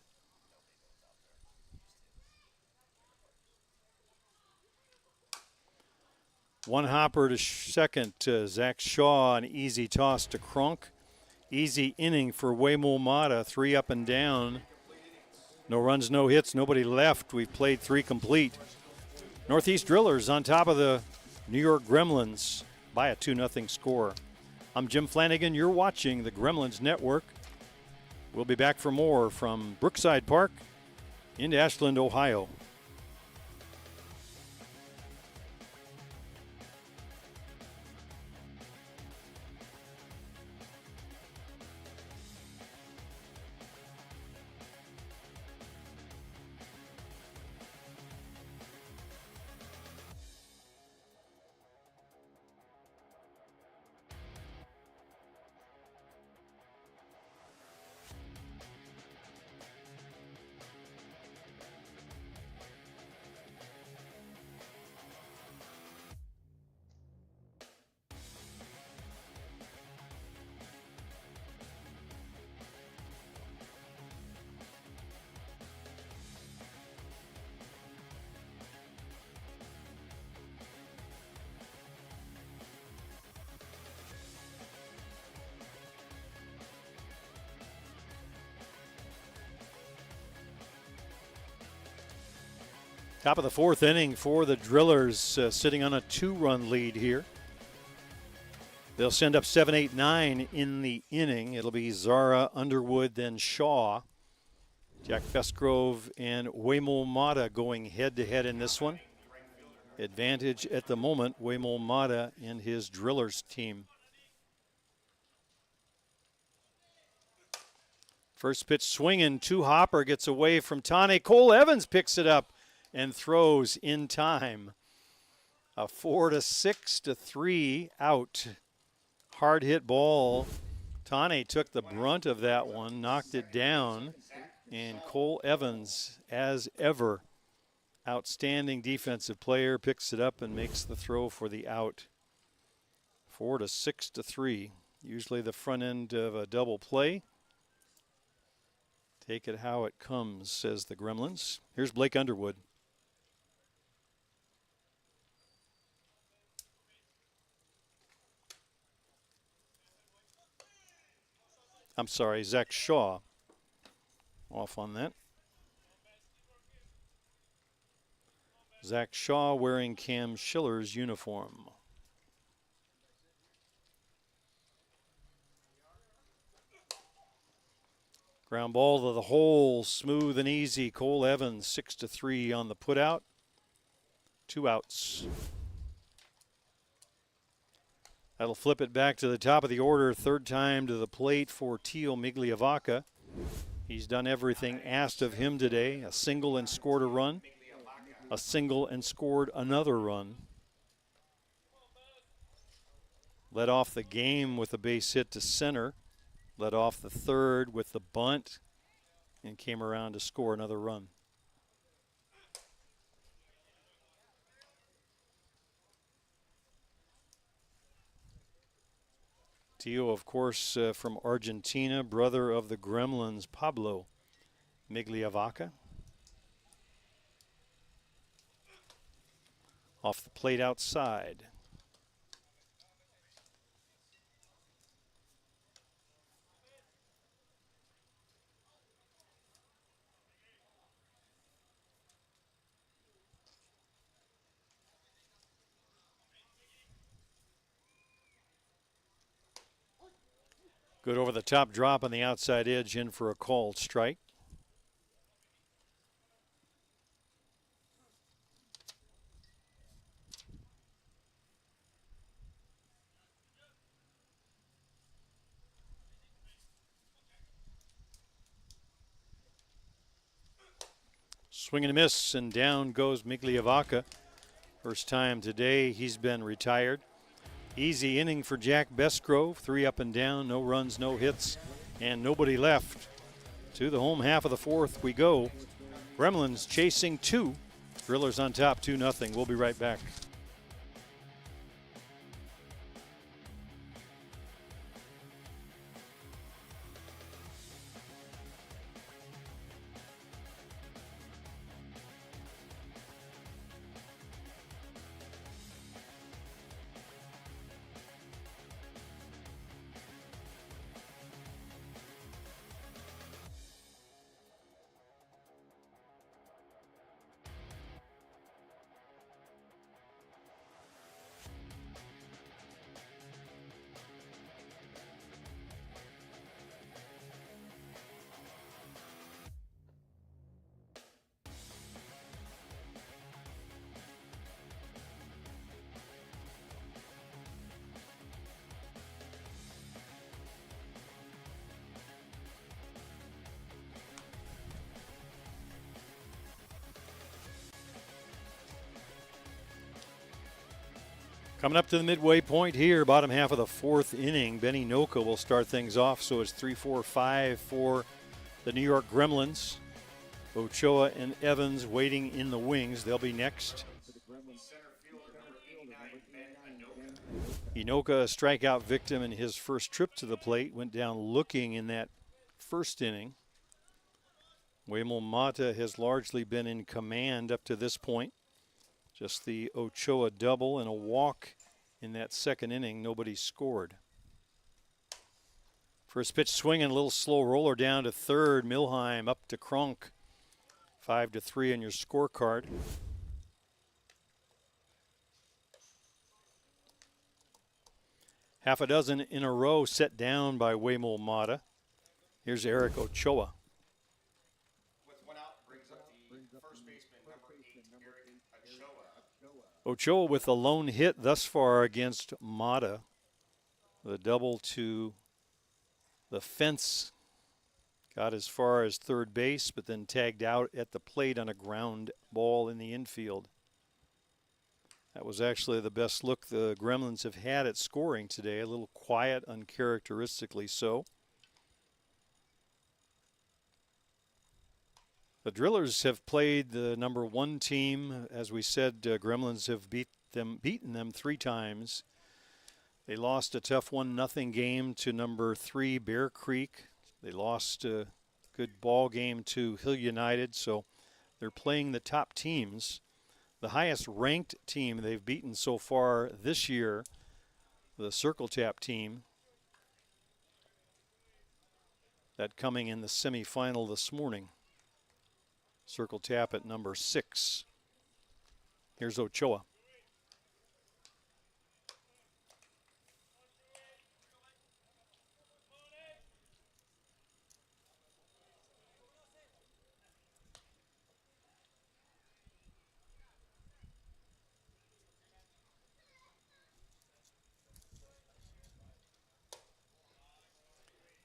Speaker 1: One hopper to second to Zach Shaw, an easy toss to Kronk. Easy inning for Waymo Mata, 3 up and down. No runs, no hits, nobody left. We've played 3 complete. Northeast Drillers on top of the New York Gremlins by a 2-0 score. I'm Jim Flanagan. You're watching the Gremlins Network. We'll be back for more from Brookside Park in Ashland, Ohio. Top of the 4th inning for the Drillers, sitting on a 2-run lead here. They'll send up 7, 8, 9 in the inning. It'll be Zara, Underwood, then Shaw. Jack Bestgrove and Waymo Mata going head-to-head in this one. Advantage at the moment, Waymo Mata and his Drillers team. First pitch swinging, 2 hopper, gets away from Tane. Cole Evans picks it up and throws in time. A 4-6-3 out. Hard hit ball. Tane took the brunt of that one, knocked it down, and Cole Evans, as ever, outstanding defensive player, picks it up and makes the throw for the out. 4-6-3. Usually the front end of a double play. Take it how it comes, says the Gremlins. Here's Blake Underwood. I'm sorry, Zach Shaw off on that. Zach Shaw wearing Cam Schiller's uniform. Ground ball to the hole, smooth and easy. Cole Evans, 6-3 on the putout. 2 outs. That'll flip it back to the top of the order. Third time to the plate for Tio Migliavaca. He's done everything asked of him today. A single and scored a run. A single and scored another run. Led off the game with a base hit to center. Led off the third with the bunt and came around to score another run. Tio, of course, from Argentina, brother of the Gremlins, Pablo Migliavaca. Off the plate outside. Good over the top drop on the outside edge, in for a called strike. Swing and a miss, and down goes Migliavaca. First time today he's been retired. Easy inning for Jack Besgrove. 3 up and down, no runs, no hits, and nobody left. To the home half of the fourth we go. Gremlins chasing 2. Drillers on top 2-0. We'll be right back. Coming up to the midway point here, bottom half of the fourth inning, Benny Noka will start things off. So it's 3-4-5 for the New York Gremlins. Ochoa and Evans waiting in the wings. They'll be next. Inoka, a strikeout victim in his first trip to the plate, went down looking in that first inning. Waymel Mata has largely been in command up to this point. Just the Ochoa double and a walk in that second inning. Nobody scored. First pitch swing and a little slow roller down to third. Milheim up to Kronk. 5-3 on your scorecard. Half a dozen in a row set down by Waymel Mata. Here's Eric Ochoa. Ochoa with a lone hit thus far against Mata. The double to the fence. Got as far as third base, but then tagged out at the plate on a ground ball in the infield. That was actually the best look the Gremlins have had at scoring today. A little quiet, uncharacteristically so. The Drillers have played the number 1 team. As we said, Gremlins have beaten them 3 times. They lost a tough 1-0 game to number 3 Bear Creek. They lost a good ball game to Hill United, so they're playing the top teams. The highest ranked team they've beaten so far this year, the Circle Tap team, that coming in the semifinal this morning. Circle Tap at number 6. Here's Ochoa.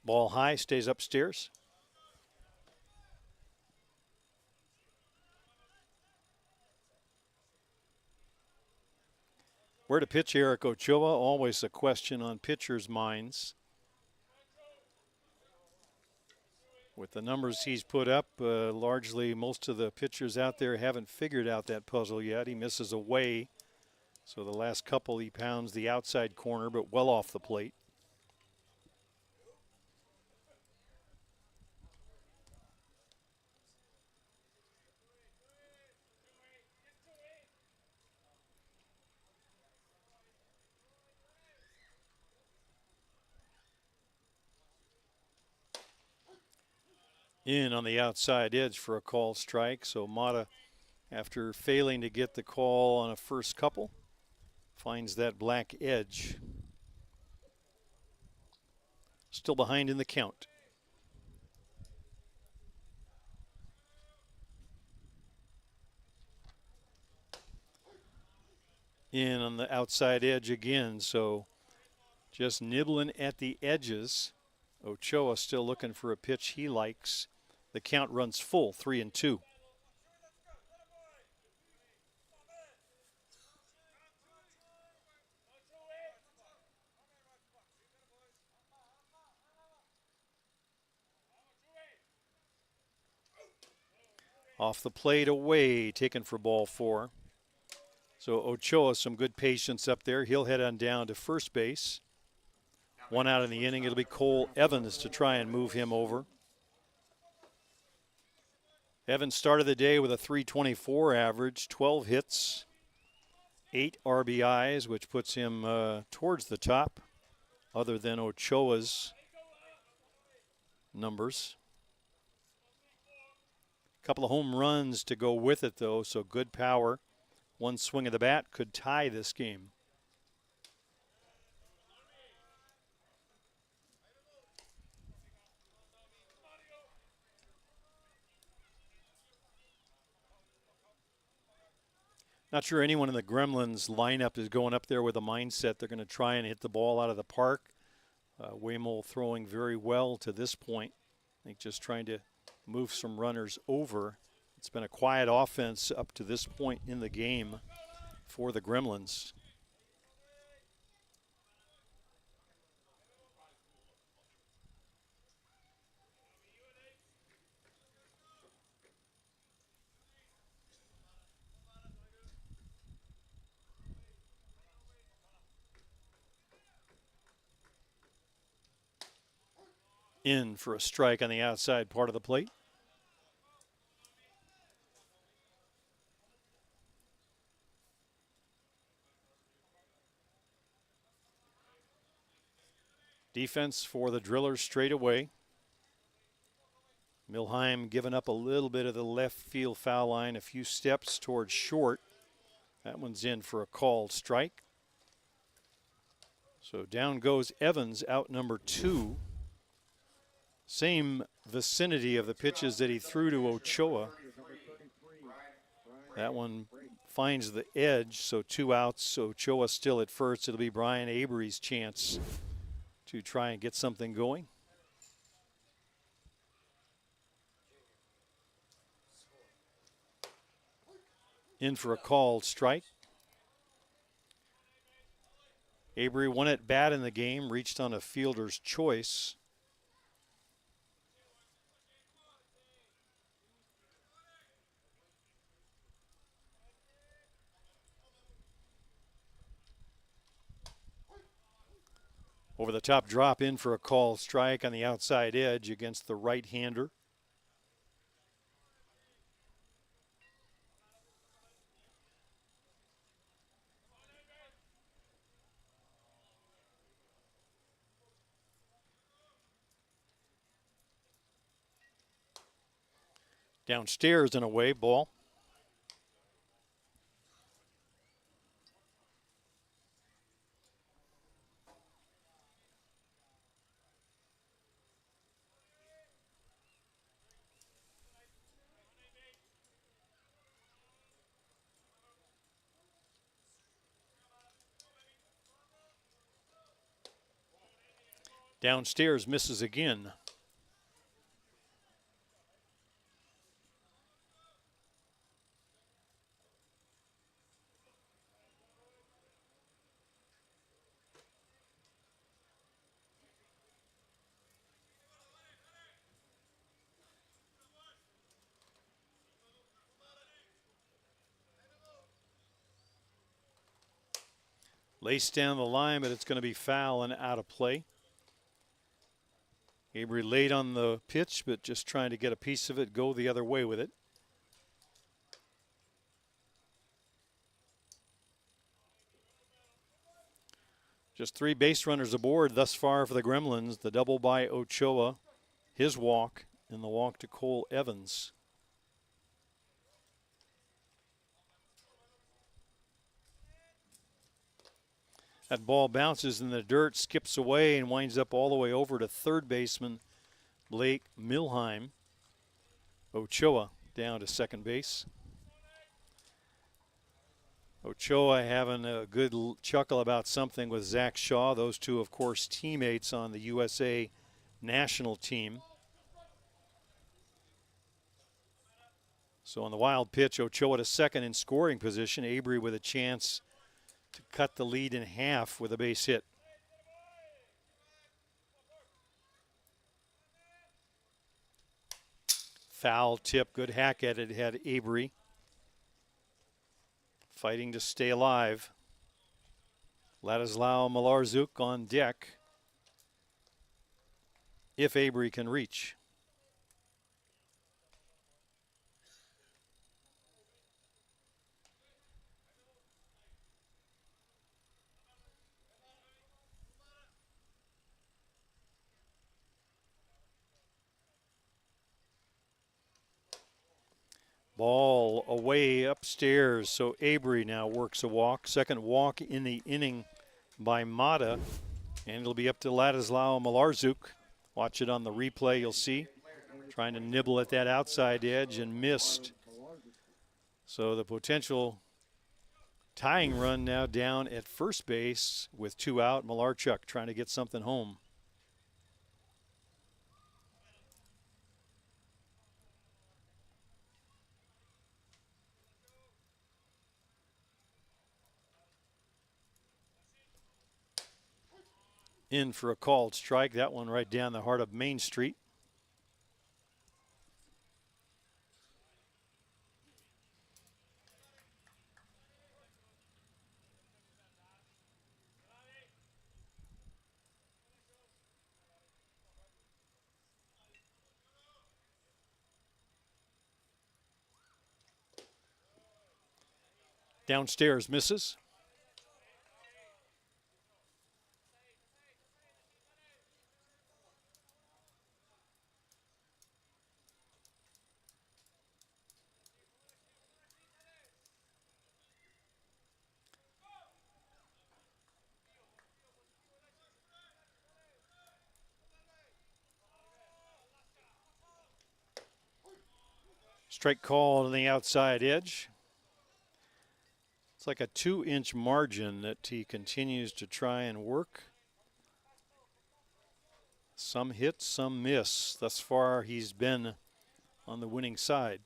Speaker 1: Ball high, stays upstairs. Where to pitch Eric Ochoa? Always a question on pitchers' minds. With the numbers he's put up, largely most of the pitchers out there haven't figured out that puzzle yet. He misses away. So the last couple he pounds the outside corner, but well off the plate. In on the outside edge for a called strike. So Mata, after failing to get the call on a first couple, finds that black edge. Still behind in the count. In on the outside edge again, so just nibbling at the edges. Ochoa still looking for a pitch he likes. The count runs full, 3-2. Off the plate away, taken for ball 4. So Ochoa, some good patience up there. He'll head on down to first base. 1 out in the inning. It'll be Cole Evans to try and move him over. Evans started the day with a .324 average, 12 hits, 8 RBIs, which puts him towards the top, other than Ochoa's numbers. A couple of home runs to go with it, though, so good power. One swing of the bat could tie this game. Not sure anyone in the Gremlins lineup is going up there with a mindset they're going to try and hit the ball out of the park. Waymole throwing very well to this point. I think just trying to move some runners over. It's been a quiet offense up to this point in the game for the Gremlins. In for a strike on the outside part of the plate. Defense for the Drillers straight away. Milheim giving up a little bit of the left field foul line, a few steps towards short. That one's in for a called strike. So down goes Evans, out number 2. Same vicinity of the pitches that he threw to Ochoa. That one finds the edge, so 2 outs. Ochoa still at first. It'll be Brian Avery's chance to try and get something going. In for a called strike. Avery, 1 at bat in the game, reached on a fielder's choice. Over the top drop in for a called strike on the outside edge against the right-hander. Downstairs and away, ball. Downstairs misses again. Laced down the line, but it's going to be foul and out of play. Avery late on the pitch, but just trying to get a piece of it, go the other way with it. Just 3 base runners aboard thus far for the Gremlins. The double by Ochoa, his walk, and the walk to Cole Evans. That ball bounces in the dirt, skips away, and winds up all the way over to third baseman Blake Milheim. Ochoa down to second base. Ochoa having a good chuckle about something with Zach Shaw. Those two, of course, teammates on the USA national team. So on the wild pitch, Ochoa to second in scoring position. Avery with a chance to cut the lead in half with a base hit. Foul tip, good hack at it, had Avery. Fighting to stay alive. Ladislao Malarczuk on deck. If Avery can reach. Ball away upstairs, so Avery now works a walk. Second walk in the inning by Mata, and it'll be up to Ladislao Malarczuk. Watch it on the replay, you'll see. Trying to nibble at that outside edge and missed. So the potential tying run now down at first base with 2 out. Malarczuk trying to get something home. In for a called strike. That one right down the heart of Main Street. Downstairs misses. Strike call on the outside edge. It's like a 2-inch margin that he continues to try and work. Some hit, some miss. Thus far, he's been on the winning side.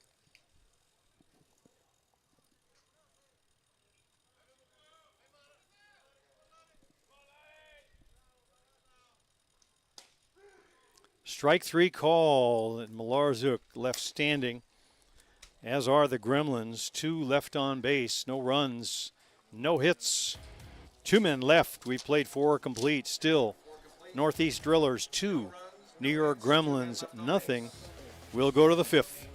Speaker 1: Strike 3 call, and Malarczuk left standing, as are the Gremlins. 2 left on base, no runs, no hits. 2 men left. We played 4 complete. Still, Northeast Drillers 2, New York Gremlins nothing. We'll go to the 5th.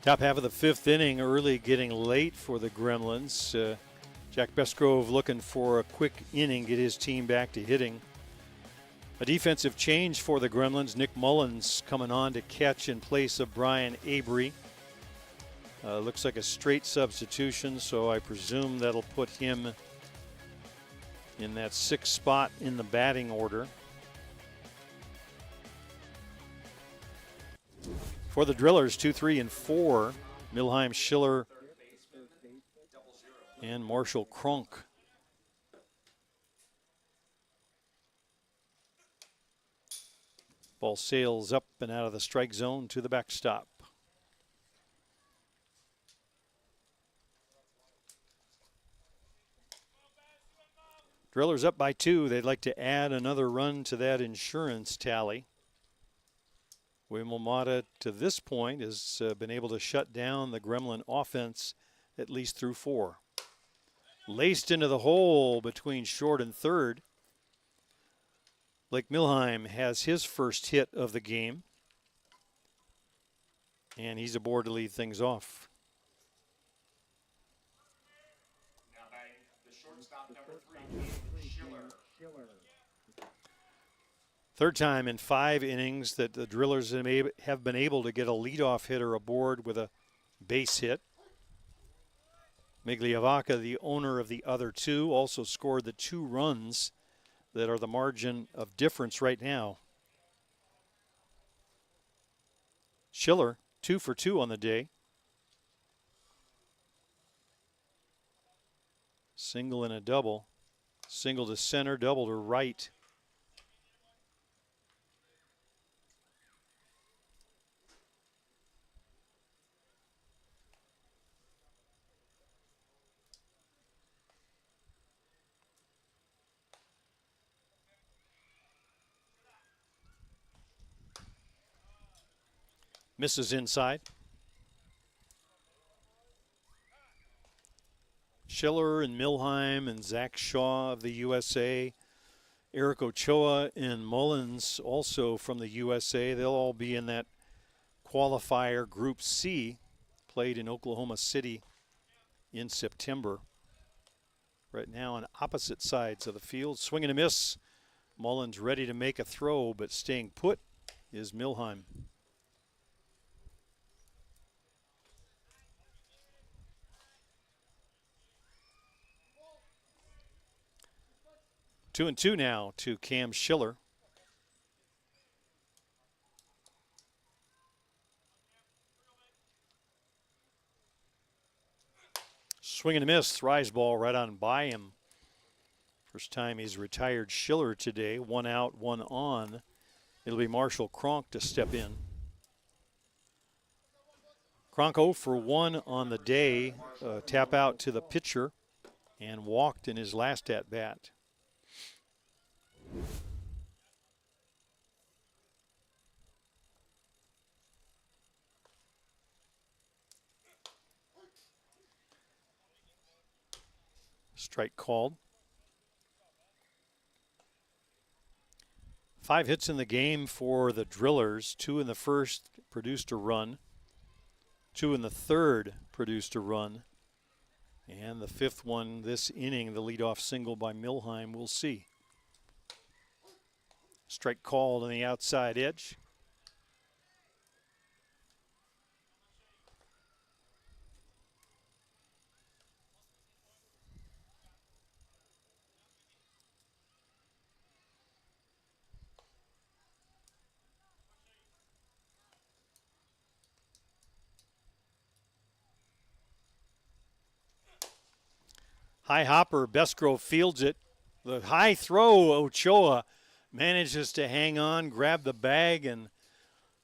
Speaker 1: Top half of the fifth inning, early getting late for the Gremlins. Jack Besgrove looking for a quick inning, get his team back to hitting. A defensive change for the Gremlins. Nick Mullins coming on to catch in place of Brian Avery. Looks like a straight substitution, so I presume that'll put him in that sixth spot in the batting order. For the Drillers, 2, 3, and 4, Milheim, Schiller, and Marshall Kronk. Ball sails up and out of the strike zone to the backstop. Drillers up by 2. They'd like to add another run to that insurance tally. Wimomata, to this point, has been able to shut down the Gremlin offense at least through 4. Laced into the hole between short and third. Blake Milheim has his first hit of the game, and he's aboard to lead things off.
Speaker 3: Now batting the shortstop, number 3, Schiller.
Speaker 1: Third time in 5 innings that the Drillers have been able to get a leadoff hitter aboard with a base hit. Migliavaca, the owner of the other 2, also scored the 2 runs that are the margin of difference right now. Schiller, 2 for 2 on the day. Single and a double. Single to center, double to right. Misses inside. Schiller and Milheim and Zach Shaw of the USA. Eric Ochoa and Mullins also from the USA. They'll all be in that qualifier Group C, played in Oklahoma City in September. Right now on opposite sides of the field. Swing and a miss. Mullins ready to make a throw, but staying put is Milheim. Two and 2 now to Cam Schiller. Swing and a miss. Rise ball right on by him. First time he's retired Schiller today. 1 out, 1 on. It'll be Marshall Kronk to step in. Kronk 0 for 1 on the day. Tap out to the pitcher and walked in his last at bat. Strike called. 5 hits in the game for the Drillers. 2 in the first, produced a run. 2 in the third, produced a run. And the 5th one this inning, the leadoff single by Milheim, we'll see. Strike called on the outside edge. High hopper, Besgrove fields it. The high throw, Ochoa manages to hang on, grab the bag and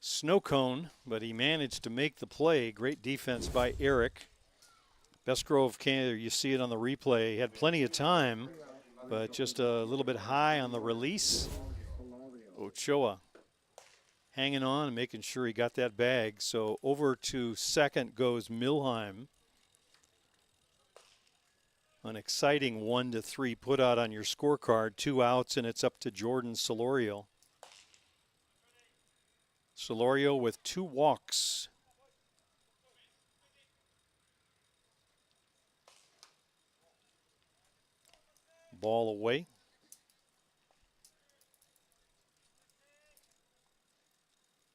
Speaker 1: snow cone, but he managed to make the play. Great defense by Eric. Besgrove, you see it on the replay, he had plenty of time, but just a little bit high on the release. Ochoa hanging on and making sure he got that bag. So over to second goes Milheim. An exciting 1-3 put out on your scorecard. 2 outs, and it's up to Jordan Solorio. Solorio with 2 walks. Ball away.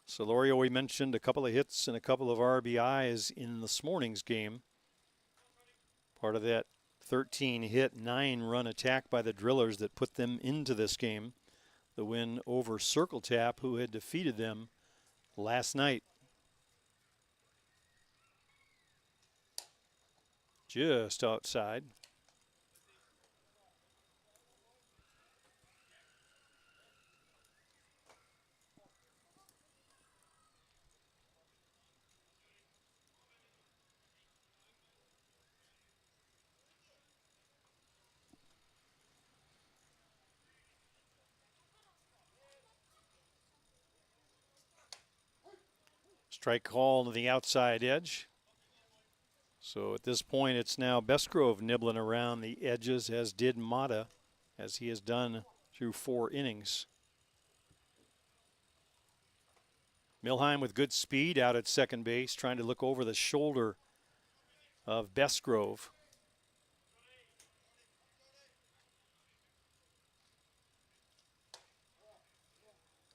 Speaker 1: Solorio, we mentioned a couple of hits and a couple of RBIs in this morning's game. Part of that 13-hit, 9-run attack by the Drillers that put them into this game. The win over Circle Tap, who had defeated them last night. Just outside. Strike call to the outside edge. So at this point, it's now Bestgrove nibbling around the edges, as did Mata, as he has done through 4 innings. Milheim with good speed out at second base, trying to look over the shoulder of Bestgrove.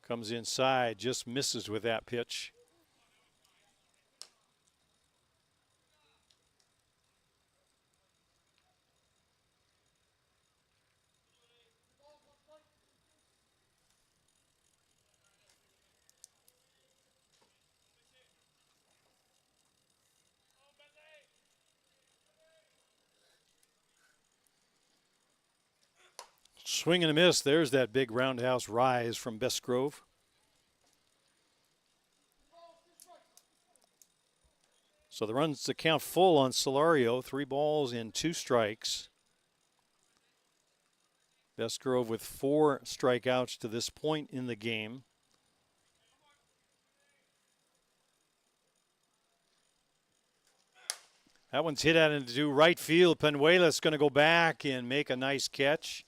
Speaker 1: Comes inside, just misses with that pitch. Swing and a miss. There's that big roundhouse rise from Bestgrove. So the runs to count full on Solorio. 3 balls and 2 strikes. Bestgrove with 4 strikeouts to this point in the game. That one's hit out into right field. Penuela's going to go back and make a nice catch.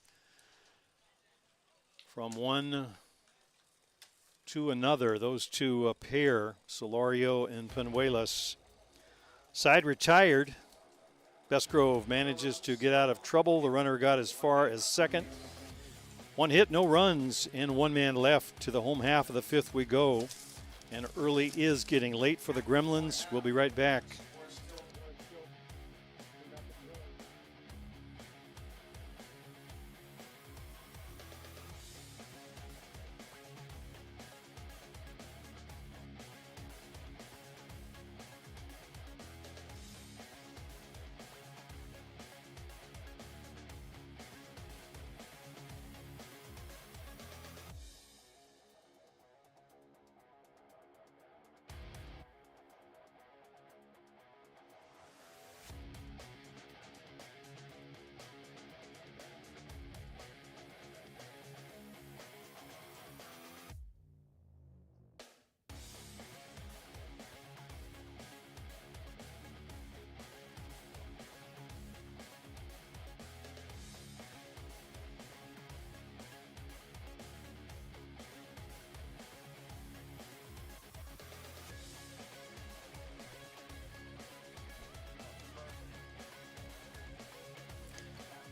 Speaker 1: From one to another, those two a pair, Solorio and Penuelas. Side retired. Bestgrove manages to get out of trouble. The runner got as far as second. 1 hit, no runs, and 1 man left. To the home half of the 5th we go. And early is getting late for the Gremlins. We'll be right back.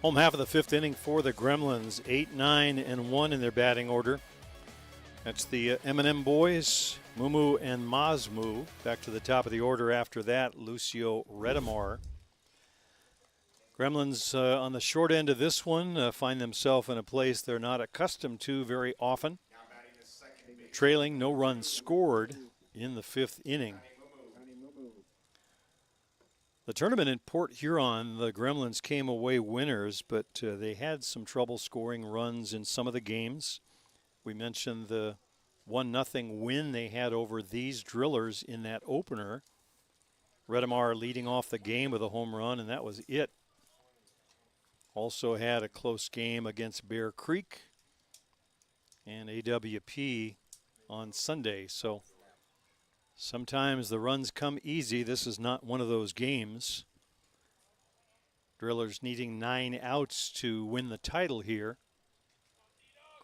Speaker 1: Home half of the 5th inning for the Gremlins. 8, 9, and 1 in their batting order. That's the M&M boys, Mumu and Mazmu. Back to the top of the order after that, Lucio Redamar. Gremlins on the short end of this one find themselves in a place they're not accustomed to very often. Trailing, no runs scored in the 5th inning. The tournament in Port Huron, the Gremlins came away winners, but they had some trouble scoring runs in some of the games. We mentioned the 1-0 win they had over these Drillers in that opener. Redamar leading off the game with a home run, and that was it. Also had a close game against Bear Creek and AWP on Sunday. So sometimes the runs come easy. This is not one of those games. Drillers needing 9 outs to win the title here.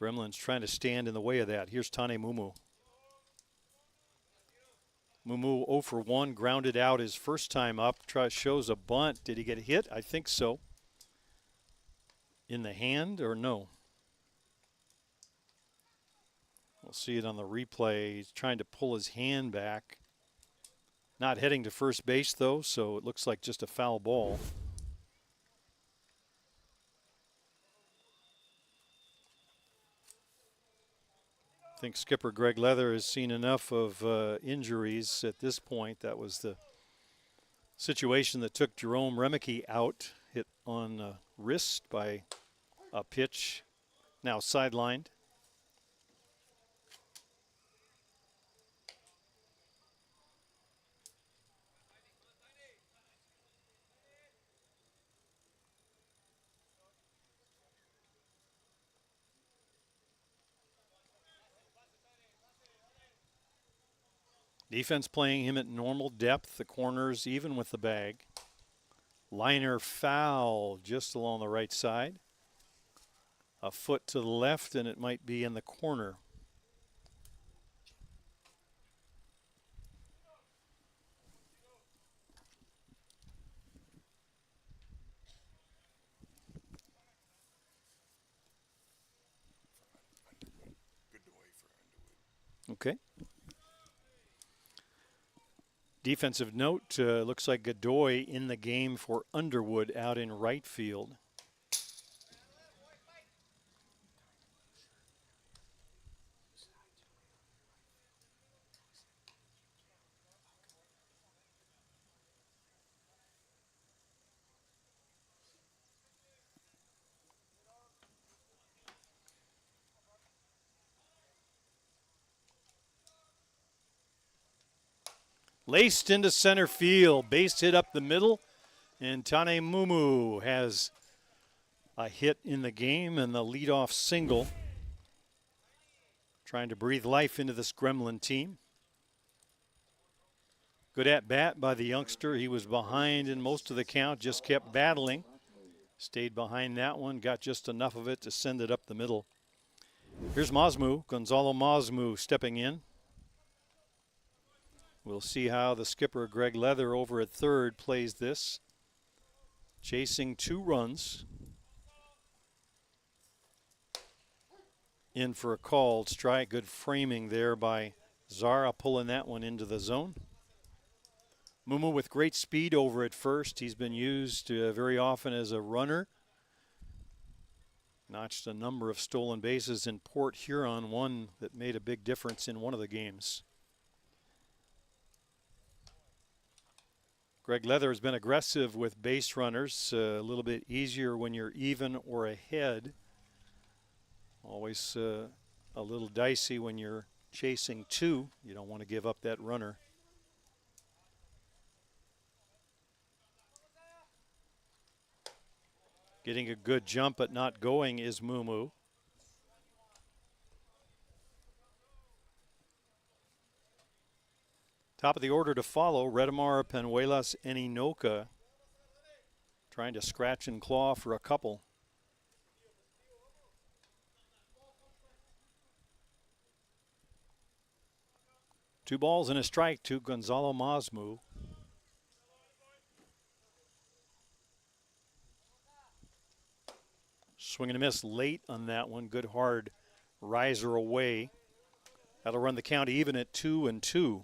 Speaker 1: Gremlins trying to stand in the way of that. Here's Tane Mumu. Mumu 0 for 1, grounded out his first time up. Shows a bunt. Did he get hit? I think so. in the hand or no? We'll see it on the replay. He's trying to pull his hand back. Not heading to first base, though, so it looks like just a foul ball. I think skipper Greg Leather has seen enough of injuries at this point. That was the situation that took Jerome Remeke out, hit on the wrist by a pitch, now sidelined. Defense playing him at normal depth, the corners even with the bag. Liner foul just along the right side. A foot to the left, and it might be in the corner. Okay. Defensive note, looks like Godoy in the game for Underwood out in right field. Laced into center field, base hit up the middle, and Tane Mumu has a hit in the game and the leadoff single. Trying to breathe life into this Gremlin team. Good at bat by the youngster. He was behind in most of the count, just kept battling. Stayed behind that one, got just enough of it to send it up the middle. Here's Masmu, Gonzalo Masmu stepping in. We'll see how the skipper, Greg Leather, over at third plays this. Chasing 2 runs. In for a called strike. Good framing there by Zara, pulling that one into the zone. Mumu with great speed over at first. He's been used very often as a runner. Notched a number of stolen bases in Port Huron, one that made a big difference in one of the games. Greg Leather has been aggressive with base runners, a little bit easier when you're even or ahead. Always a little dicey when you're chasing 2. You don't want to give up that runner. Getting a good jump but not going is Mumu. Top of the order to follow, Redemar, Penuelas, and Inoka. Trying to scratch and claw for a couple. Two balls and a strike to Gonzalo Masmu. Swing and a miss late on that one. Good hard riser away. That'll run the count even at 2-2.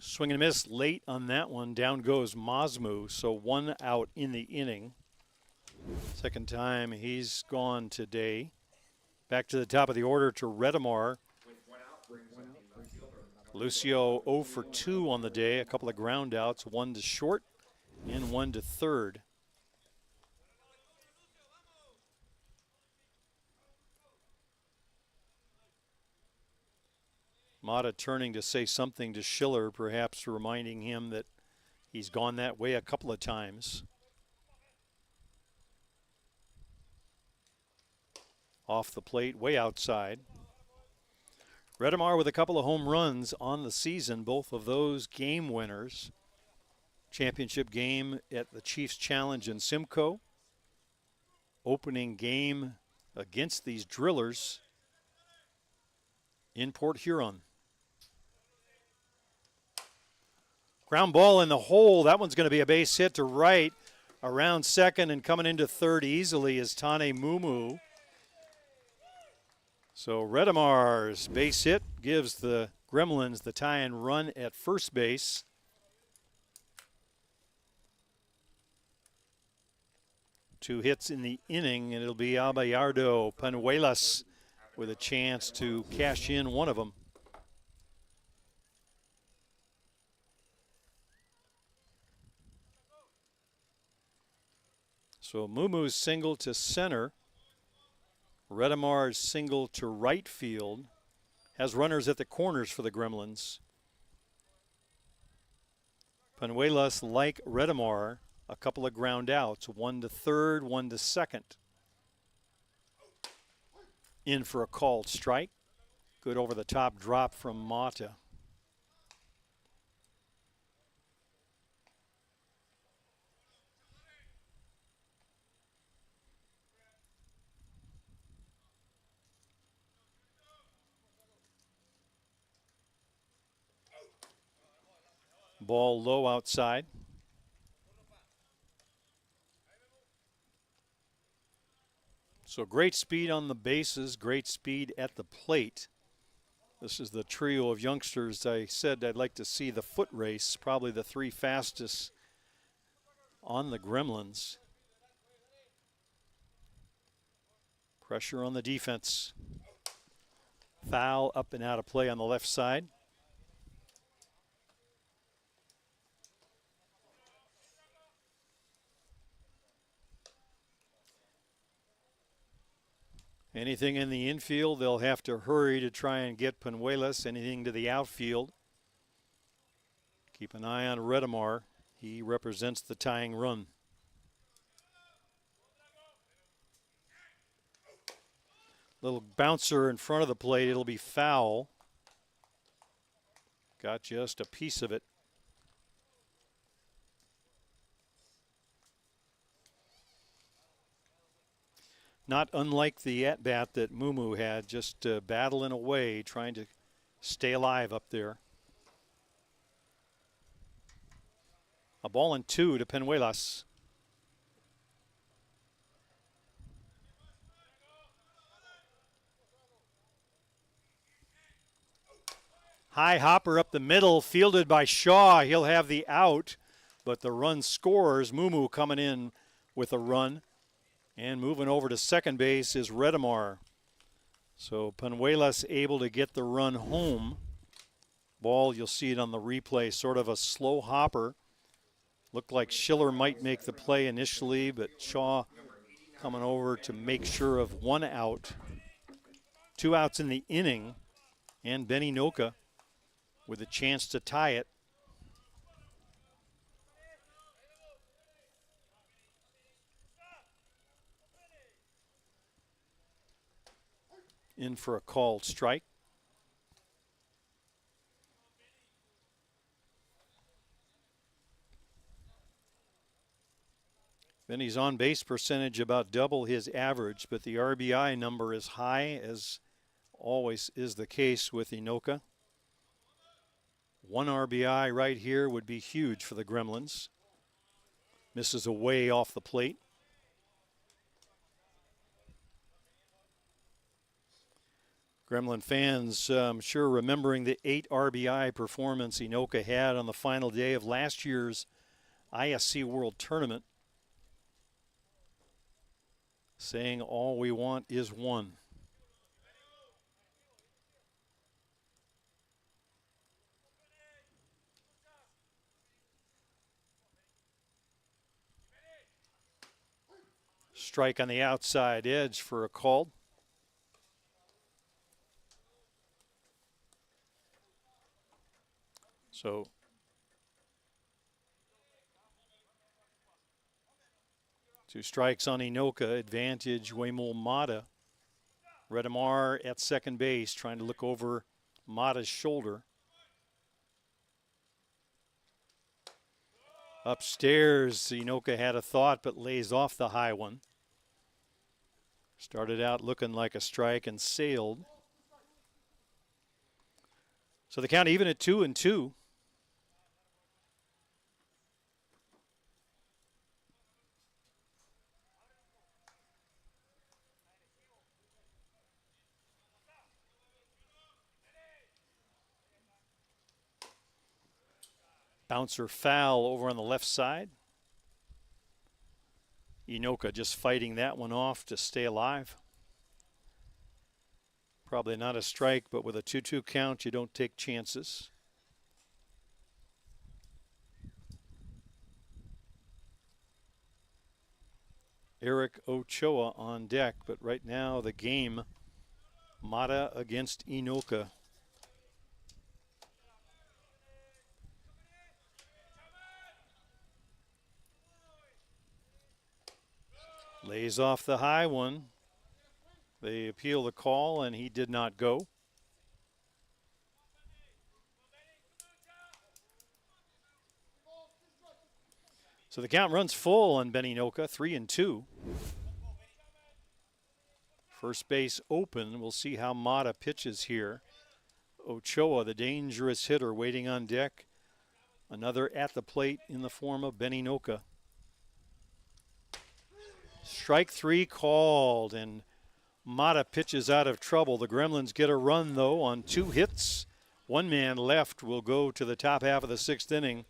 Speaker 1: Swing and a miss late on that one. Down goes Masmu, so 1 out in the inning. Second time he's gone today. Back to the top of the order to Redemar. Lucio 0 for 2 on the day. A couple of ground outs, 1 to short and 1 to third. Mata turning to say something to Schiller, perhaps reminding him that he's gone that way a couple of times. Off the plate, way outside. Redemar with a couple of home runs on the season, both of those game winners. Championship game at the Chiefs Challenge in Simcoe. Opening game against these drillers in Port Huron. Ground ball in the hole. That one's going to be a base hit to right. Around second and coming into third easily is Tane Mumu. So Redemar's base hit gives the Gremlins the tie-in run at first base. Two hits in the inning, and it'll be Abayardo Panuelas with a chance to cash in one of them. So Mumu's single to center. Redemar's single to right field. Has runners at the corners for the Gremlins. Panuelas, like Redemar, a couple of ground outs. One to third, one to second. In for a called strike. Good over the top drop from Mata. Ball low outside. So great speed on the bases, great speed at the plate. This is the trio of youngsters. I said I'd like to see the foot race, probably the three fastest on the Gremlins. Pressure on the defense. Foul up and out of play on the left side. Anything in the infield, they'll have to hurry to try and get Panuelas. Anything to the outfield. Keep an eye on Redemar. He represents the tying run. Little bouncer in front of the plate. It'll be foul. Got just a piece of it. Not unlike the at-bat that Mumu had, just battling away, trying to stay alive up there. A ball and two to Panuelas. High hopper up the middle, fielded by Shaw. He'll have the out, but the run scores. Mumu coming in with a run. And moving over to second base is Redemar. So Panuelas able to get the run home. Ball, you'll see it on the replay, sort of a slow hopper. Looked like Schiller might make the play initially, but Shaw coming over to make sure of one out. Two outs in the inning, and Benny Noka with a chance to tie it. In for a called strike. Benny's on base percentage about double his average, but the RBI number is high, as always is the case with Inoka. One RBI right here would be huge for the Gremlins. Misses away off the plate. Gremlin fans, I'm sure remembering the 8 RBI performance Inoka had on the final day of last year's ISC World Tournament, saying all we want is one. Strike on the outside edge for a call. So two strikes on Inoka, advantage Waymul Mata. Redemar at second base trying to look over Mata's shoulder. Upstairs, Inoka had a thought but lays off the high one. Started out looking like a strike and sailed. So the count even at 2-2. Bouncer foul over on the left side. Inoka just fighting that one off to stay alive. Probably not a strike, but with a 2-2 count, you don't take chances. Eric Ochoa on deck, but right now the game, Mata against Inoka. Lays off the high one. They appeal the call, and he did not go. So the count runs full on Beninoka, 3-2. First base open. We'll see how Mata pitches here. Ochoa, the dangerous hitter, waiting on deck. Another at the plate in the form of Beninoka. Strike 3 called, and Mata pitches out of trouble. The Gremlins get a run, though, on 2 hits. One man left will go to the top half of the 6th inning.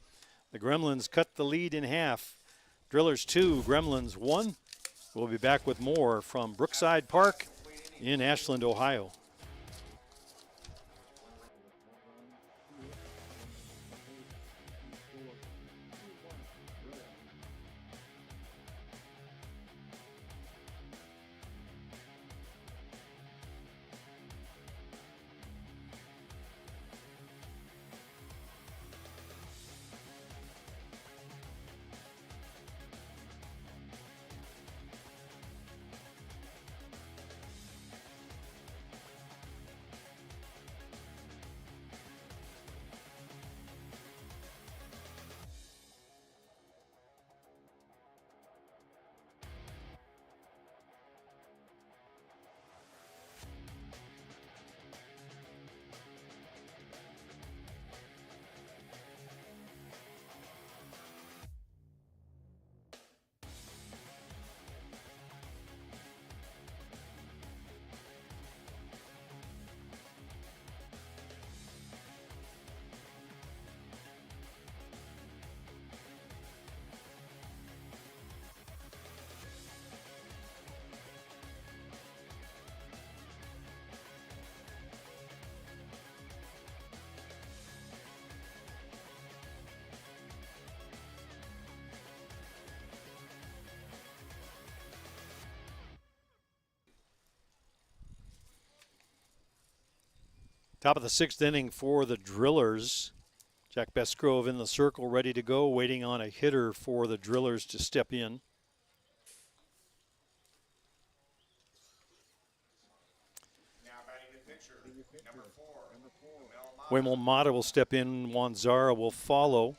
Speaker 1: The Gremlins cut the lead in half. Drillers 2, Gremlins 1. We'll be back with more from Brookside Park in Ashland, Ohio. Top of the 6th inning for the Drillers. Jack Bestgrove in the circle, ready to go, waiting on a hitter for the Drillers to step in.
Speaker 3: Now batting the pitcher, number 4.
Speaker 1: Waymel Mata will step in. Wanzara will follow.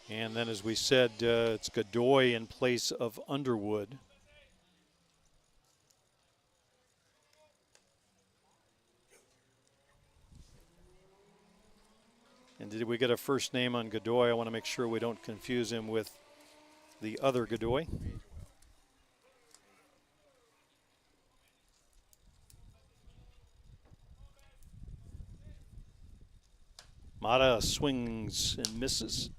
Speaker 1: And then, as we said, it's Godoy in place of Underwood. And did we get a first name on Godoy? I want to make sure we don't confuse him with the other Godoy. Mata swings and misses.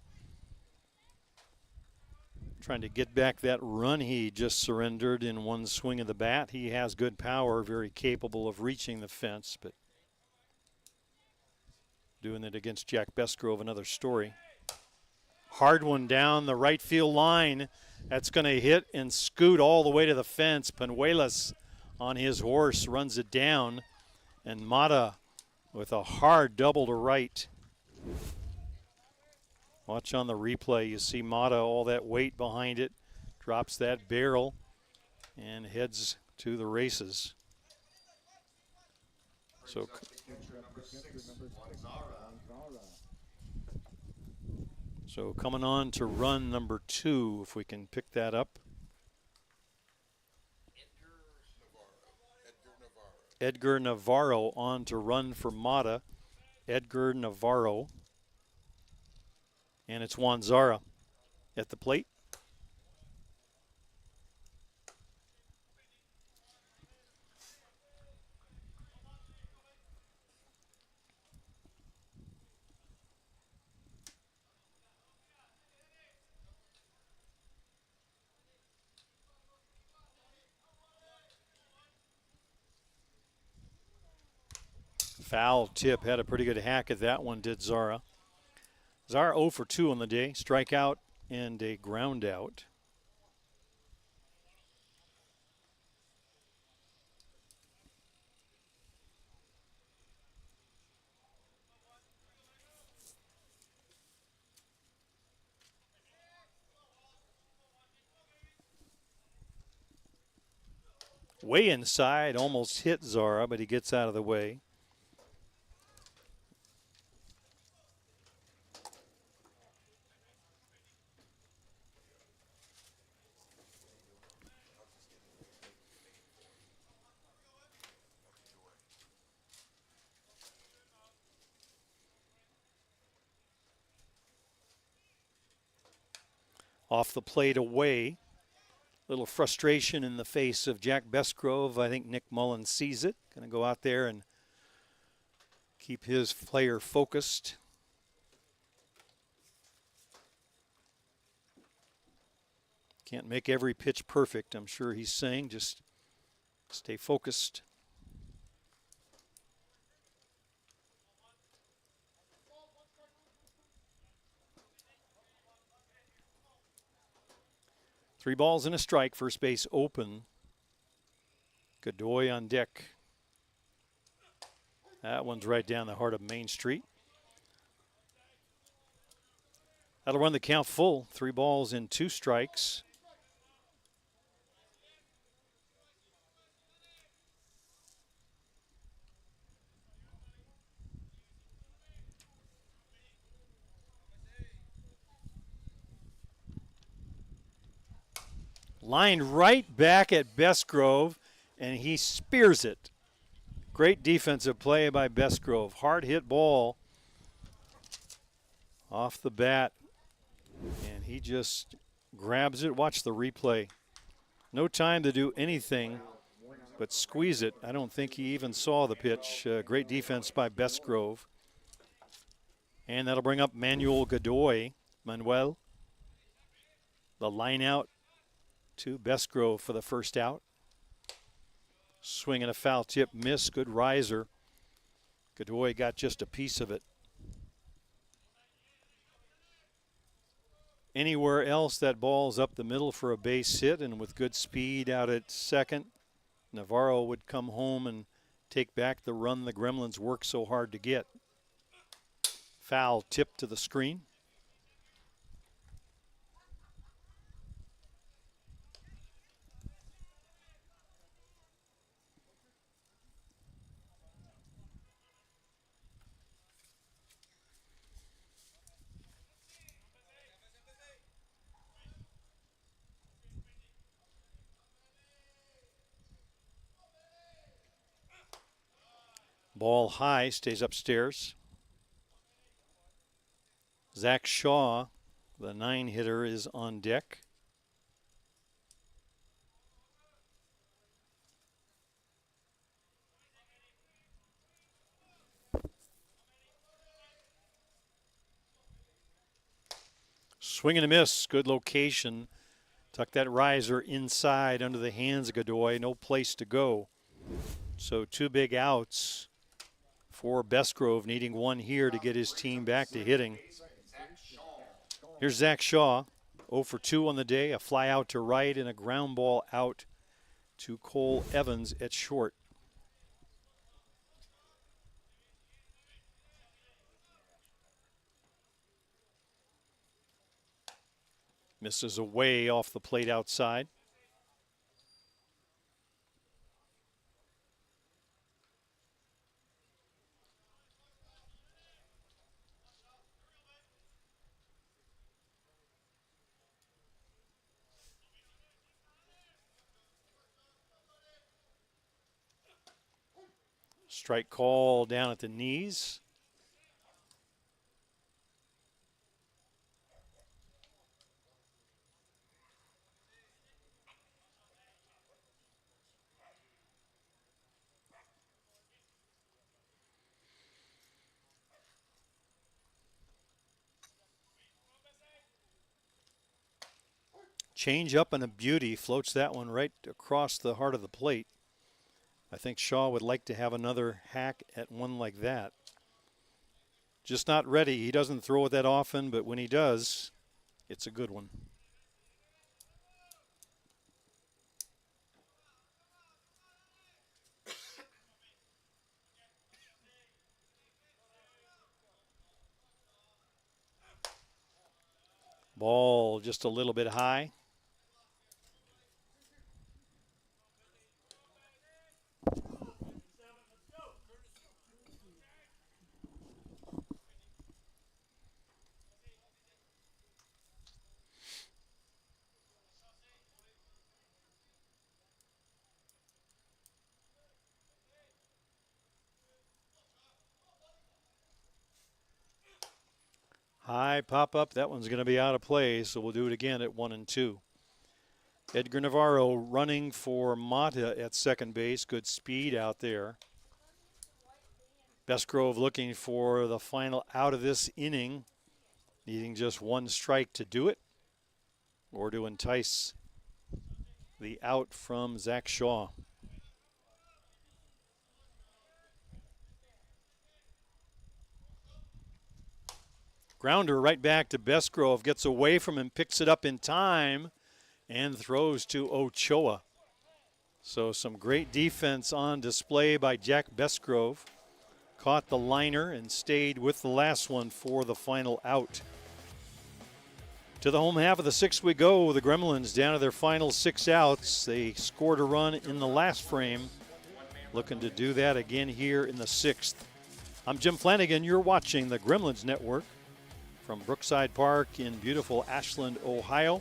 Speaker 1: Trying to get back that run he just surrendered in one swing of the bat. He has good power, very capable of reaching the fence, but doing it against Jack Bestgrove, another story. Hard one down the right field line. That's going to hit and scoot all the way to the fence. Penuelas on his horse runs it down, and Mata with a hard double to right. Watch on the replay. You see Mata, all that weight behind it, drops that barrel and heads to the races. So coming on to run number 2, if we can pick that up. Edgar Navarro on to run for Mata. Edgar Navarro. And it's Juan Zara at the plate. Foul tip, had a pretty good hack at that one, did Zara. Zara 0 for 2 on the day, strikeout and a ground out. Way inside, almost hit Zara, but he gets out of the way. Off the plate away. Little frustration in the face of Jack Bestgrove. I think Nick Mullins sees it. Going to go out there and keep his player focused. Can't make every pitch perfect, I'm sure he's saying. Just stay focused. Three balls and a strike, first base open. Godoy on deck. That one's right down the heart of Main Street. That'll run the count full. 3 balls and 2 strikes. Lined right back at Bestgrove, and he spears it. Great defensive play by Bestgrove. Hard hit ball off the bat, and he just grabs it. Watch the replay. No time to do anything but squeeze it. I don't think he even saw the pitch. Great defense by Bestgrove. And that'll bring up Manuel Godoy. Manuel. The line out to Bestgrove for the first out. Swing and a foul tip, miss, good riser. Godoy got just a piece of it. Anywhere else, that ball's up the middle for a base hit, and with good speed out at second, Navarro would come home and take back the run the Gremlins worked so hard to get. Foul tip to the screen. Ball high, stays upstairs. Zach Shaw, the 9-hitter, is on deck. Swing and a miss, good location. Tuck that riser inside under the hands of Godoy, no place to go. So 2 big outs for Bestgrove, needing 1 here to get his team back to hitting. Here's Zach Shaw, 0 for 2 on the day, a fly out to right and a ground ball out to Cole Evans at short. Misses away off the plate outside. Strike call down at the knees. Change up and a beauty, floats that one right across the heart of the plate. I think Shaw would like to have another hack at one like that. Just not ready. He doesn't throw it that often, but when he does, it's a good one. Ball just a little bit high. High pop up. That one's going to be out of play, so we'll do it again at 1-2. Edgar Navarro running for Mata at second base. Good speed out there. Bestgrove looking for the final out of this inning, needing just one strike to do it or to entice the out from Zach Shaw. Grounder right back to Bestgrove, gets away from him, picks it up in time, and throws to Ochoa. So some great defense on display by Jack Bestgrove. Caught the liner and stayed with the last one for the final out. To the home half of the sixth we go. The Gremlins down to their final 6 outs. They scored a run in the last frame. Looking to do that again here in the 6th. I'm Jim Flanagan. You're watching the Gremlins Network from Brookside Park in beautiful Ashland, Ohio.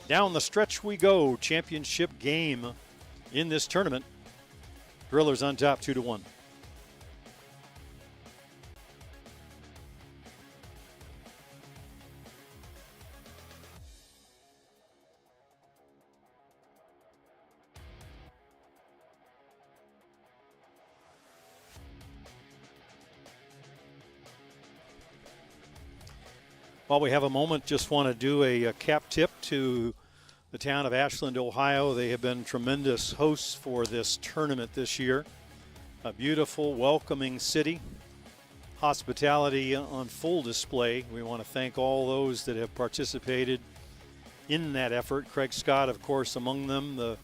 Speaker 1: Down the stretch we go. Championship game in this tournament. Drillers on top 2-1. While we have a moment, just want to do a cap tip to the town of Ashland, Ohio. They have been tremendous hosts for this tournament this year. A beautiful, welcoming city. Hospitality on full display. We want to thank all those that have participated in that effort. Craig Scott, of course, among them, the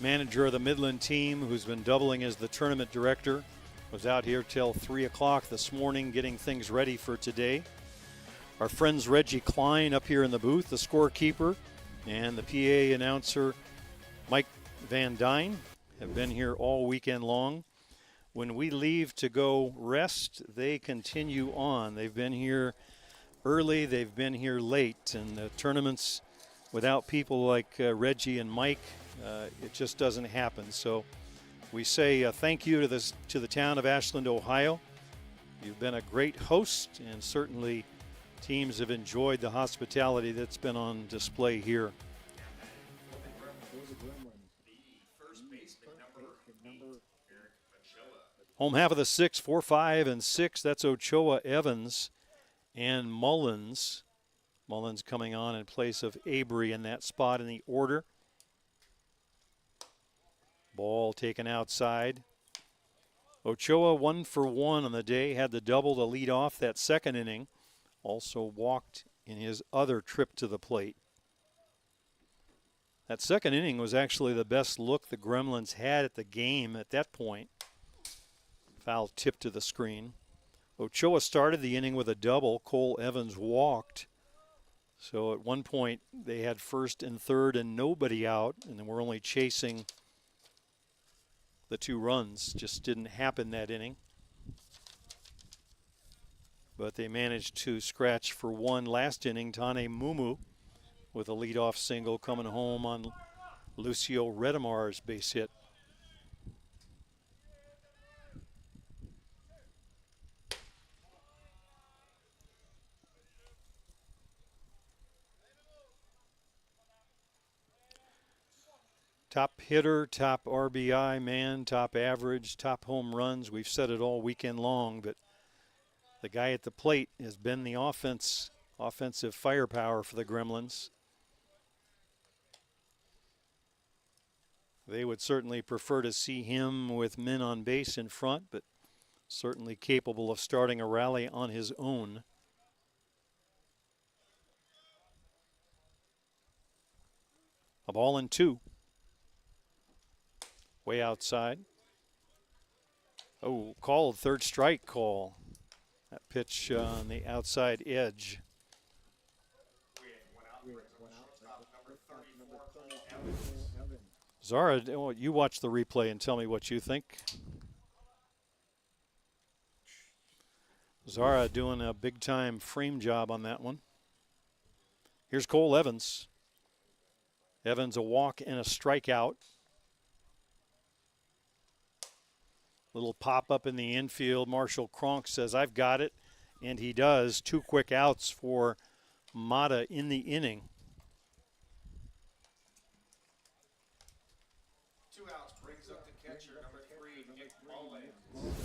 Speaker 1: manager of the Midland team, who's been doubling as the tournament director, was out here till 3 o'clock this morning getting things ready for today. Our friends Reggie Klein up here in the booth, the scorekeeper, and the PA announcer Mike Van Dyne have been here all weekend long. When we leave to go rest, they continue on. They've been here early, they've been here late, and the tournaments without people like Reggie and Mike, it just doesn't happen. So we say thank you to the town of Ashland, Ohio. You've been a great host, and certainly teams have enjoyed the hospitality that's been on display here. Home half of the 6, 4, 5, and 6. That's Ochoa, Evans, and Mullins. Mullins coming on in place of Avery in that spot in the order. Ball taken outside. Ochoa 1 for 1 on the day. Had the double to lead off that second inning. Also walked in his other trip to the plate. That second inning was actually the best look the Gremlins had at the game at that point. Foul tip to the screen. Ochoa started the inning with a double. Cole Evans walked. So at one point they had first and third and nobody out, and then we're only chasing the 2 runs. Just didn't happen that inning. But they managed to scratch for 1 last inning. Tane Mumu with a leadoff single coming home on Lucio Redemar's base hit. Top hitter, top RBI man, top average, top home runs. We've said it all weekend long, but the guy at the plate has been the offensive firepower for the Gremlins. They would certainly prefer to see him with men on base in front, but certainly capable of starting a rally on his own. A ball and 2. Way outside. Oh, called third strike call. That pitch on the outside edge. Zara, you watch the replay and tell me what you think. Zara doing a big-time frame job on that one. Here's Cole Evans. Evans a walk and a strikeout. Little pop-up in the infield. Marshall Cronk says, I've got it. And he does. 2 quick outs for Mata in the inning.
Speaker 3: 2 outs brings up the catcher, number 3, Nick Mullins.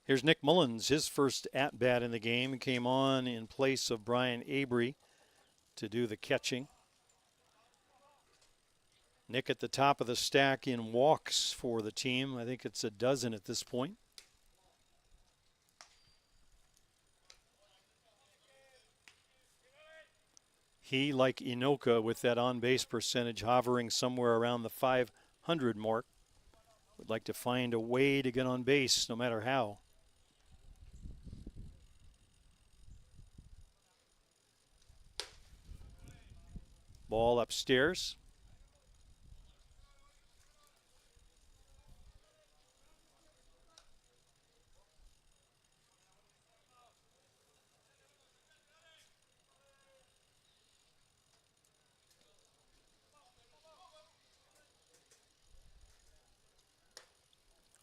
Speaker 1: Here's Nick Mullins, his first at-bat in the game. He came on in place of Brian Avery to do the catching. Nick at the top of the stack in walks for the team. I think it's a dozen at this point. He, like Inoka, with that on-base percentage hovering somewhere around the 500 mark, would like to find a way to get on base no matter how. Ball upstairs.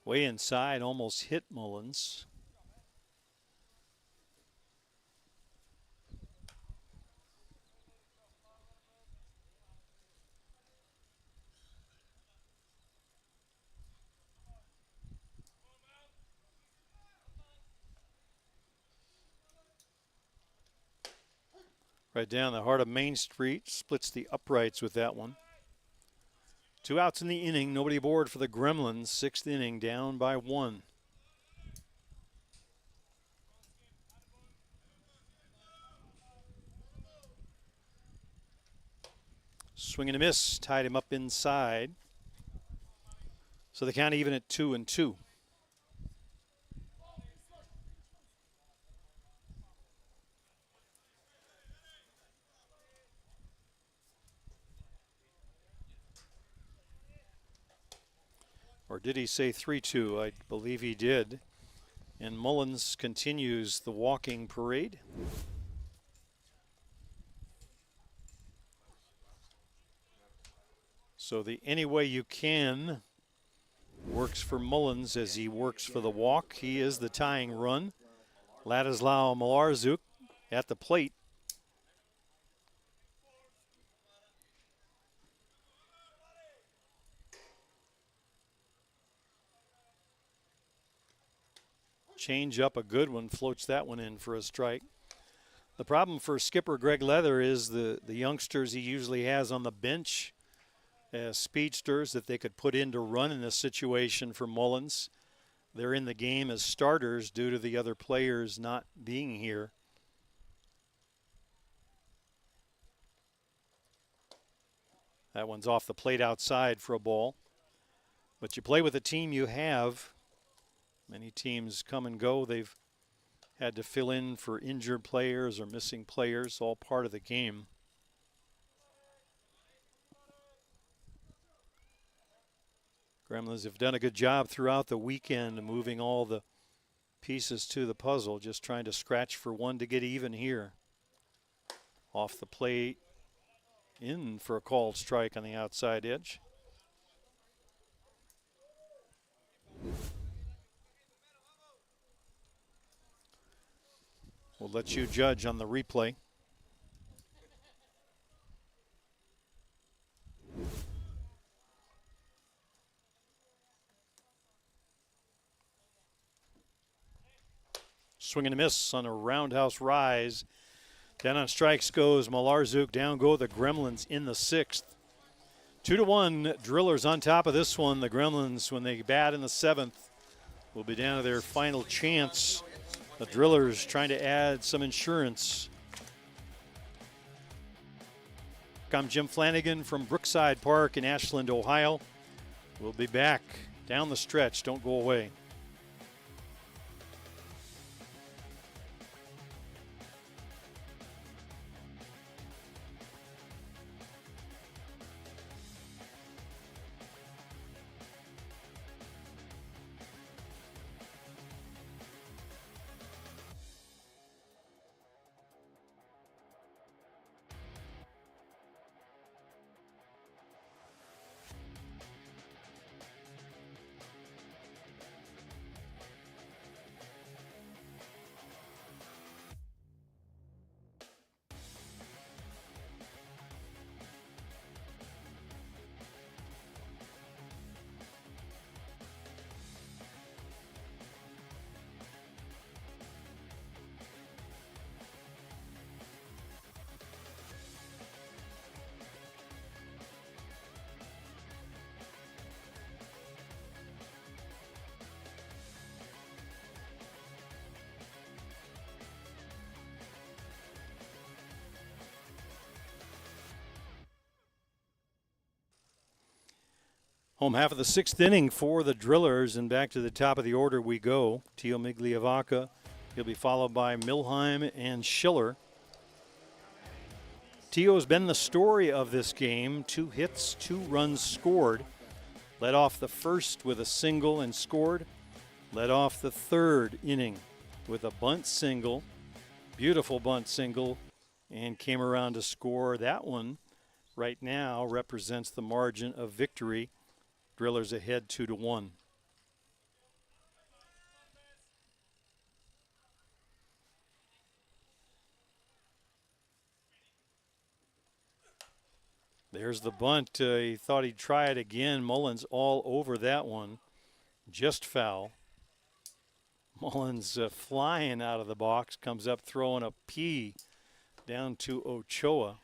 Speaker 1: Way inside, almost hit Mullins. Right down the heart of Main Street, splits the uprights with that one. 2 outs in the inning, nobody aboard for the Gremlins. 6th inning, down by 1. Swing and a miss, tied him up inside. So the count even at 2-2. Or did he say 3-2? I believe he did. And Mullins continues the walking parade. So the any way you can works for Mullins as he works for the walk. He is the tying run. Ladislao Malarzuk at the plate. Change up, a good one, floats that one in for a strike. The problem for skipper Greg Leather is the youngsters he usually has on the bench as speedsters that they could put in to run in this situation for Mullins. They're in the game as starters due to the other players not being here. That one's off the plate outside for a ball. But you play with the team you have. Many teams come and go. They've had to fill in for injured players or missing players, all part of the game. Gremlins have done a good job throughout the weekend moving all the pieces to the puzzle, just trying to scratch for one to get even here. Off the plate, in for a called strike on the outside edge. We'll let you judge on the replay. Swing and a miss on a roundhouse rise. Down on strikes goes Malarzuk. Down go the Gremlins in the 6th. 2-1 Drillers on top of this one. The Gremlins, when they bat in the 7th, will be down to their final chance. The Drillers trying to add some insurance. I'm Jim Flanagan from Brookside Park in Ashland, Ohio. We'll be back down the stretch. Don't go away. Home half of the 6th inning for the Drillers, and back to the top of the order we go. Tio Migliavaca, he'll be followed by Milheim and Schiller. Tio's been the story of this game. 2 hits, 2 runs scored. Led off the first with a single and scored. Led off the 3rd inning with a bunt single, beautiful bunt single, and came around to score. That one right now represents the margin of victory. Drillers ahead 2-1. There's the bunt. He thought he'd try it again. Mullins all over that one. Just foul. Mullins flying out of the box, comes up throwing a P down to Ochoa.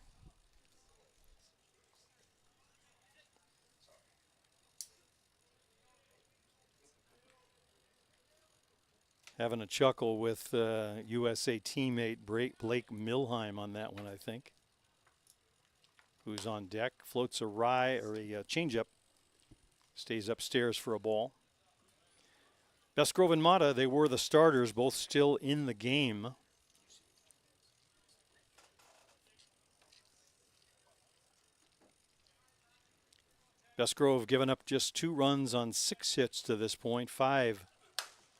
Speaker 1: Having a chuckle with USA teammate Blake Milheim on that one, I think. Who's on deck, floats a changeup, stays upstairs for a ball. Bestgrove and Mata, they were the starters, both still in the game. Bestgrove given up just 2 runs on 6 hits to this point, 5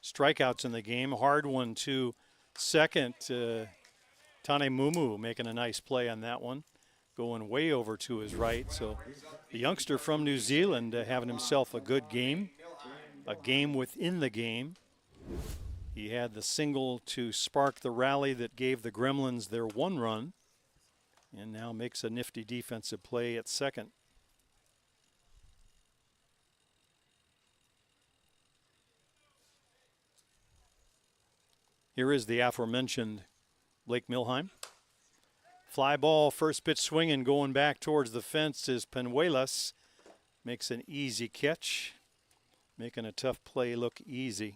Speaker 1: strikeouts in the game. Hard one to second. Tane Mumu making a nice play on that one, going way over to his right. So the youngster from New Zealand having himself a good game, a game within the game. He had the single to spark the rally that gave the Gremlins their 1 run, and now makes a nifty defensive play at second. Here is the aforementioned Blake Milheim. Fly ball, first pitch swinging, going back towards the fence is Penuelas. Makes an easy catch, making a tough play look easy.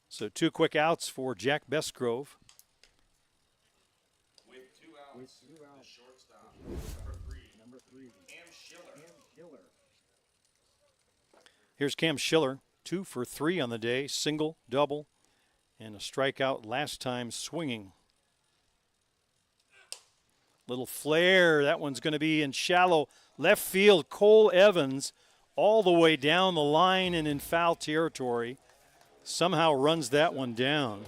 Speaker 1: So 2 quick outs for Jack Bestgrove.
Speaker 3: With 2 outs, the shortstop, number 3, Cam Schiller.
Speaker 1: Here's Cam Schiller, 2 for 3 on the day, single, double, and a strikeout last time swinging. Little flare, that one's going to be in shallow left field. Cole Evans all the way down the line and in foul territory. Somehow runs that one down.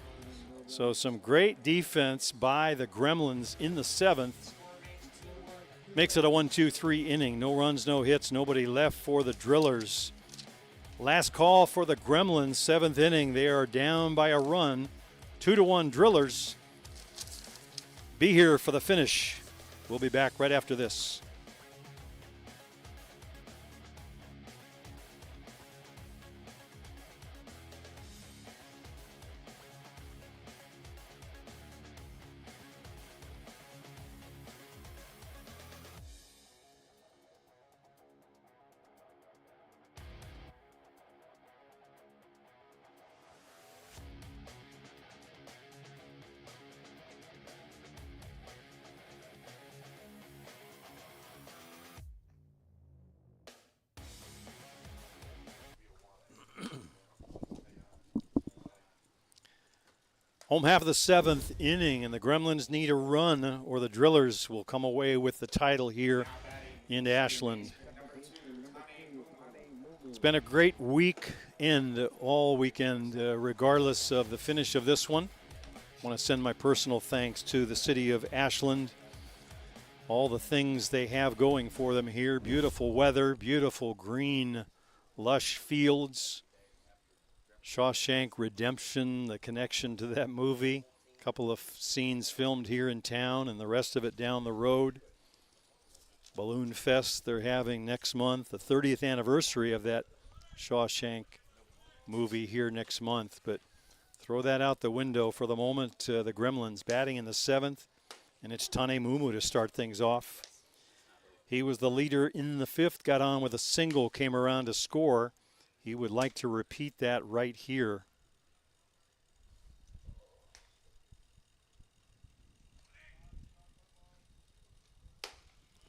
Speaker 1: So some great defense by the Gremlins in the 7th. Makes it a 1-2-3 inning. No runs, no hits, nobody left for the Drillers. Last call for the Gremlins, 7th inning. They are down by a run. 2-1 Drillers. Be here for the finish. We'll be back right after this. Home half of the 7th inning, and the Gremlins need a run or the Drillers will come away with the title here in Ashland. It's been a great weekend, all weekend, regardless of the finish of this one. I want to send my personal thanks to the city of Ashland. All the things they have going for them here. Beautiful weather, beautiful green, lush fields. Shawshank Redemption, the connection to that movie. A couple of scenes filmed here in town and the rest of it down the road. Balloon Fest they're having next month, the 30th anniversary of that Shawshank movie here next month. But throw that out the window for the moment. The Gremlins batting in the 7th, and it's Tane Mumu to start things off. He was the leader in the 5th, got on with a single, came around to score. He would like to repeat that right here.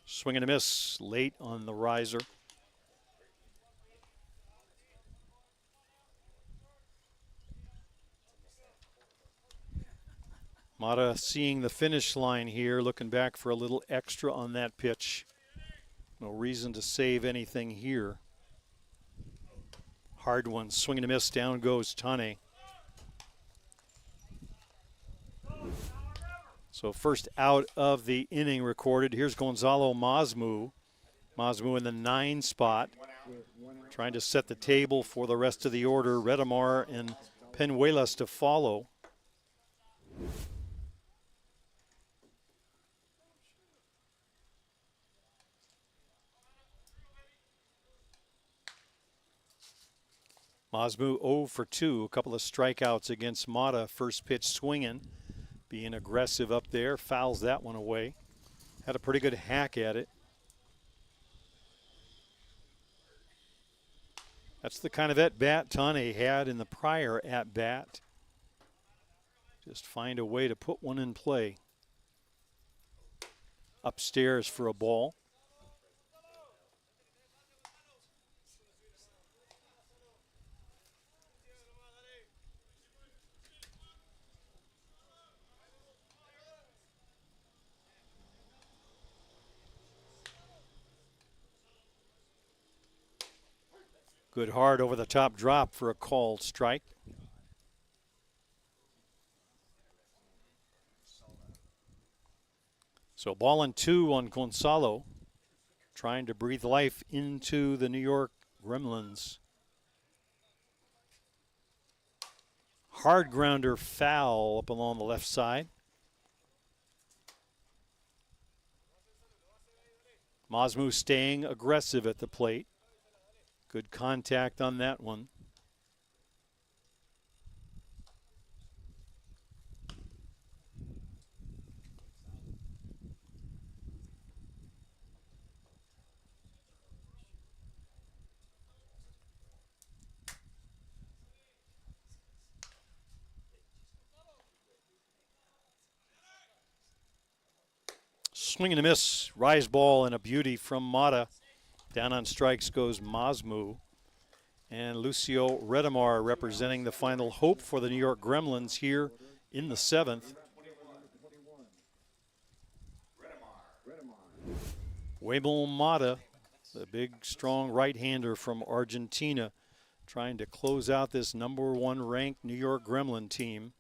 Speaker 1: Swing and a miss late on the riser. Mata seeing the finish line here, looking back for a little extra on that pitch. No reason to save anything here. Hard one, swing and a miss, down goes Tane. So first out of the inning recorded. Here's Gonzalo Masmu. Masmu in the 9 spot. Trying to set the table for the rest of the order. Redamar and Penuelas to follow. Masmu 0 for 2, a couple of strikeouts against Mata. First pitch swinging, being aggressive up there, fouls that one away. Had a pretty good hack at it. That's the kind of at-bat Tane had in the prior at-bat. Just find a way to put one in play. Upstairs for a ball. Good hard over the top drop for a called strike. So 1-2 on Gonzalo, trying to breathe life into the New York Gremlins. Hard grounder foul up along the left side. Masmu staying aggressive at the plate. Good contact on that one. Swing and a miss. Rise ball and a beauty from Mata. Down on strikes goes Masmu. And Lucio Redamar representing the final hope for the New York Gremlins here in the 7th. Waymon Mata, the big, strong right-hander from Argentina, trying to close out this #1 ranked New York Gremlin team.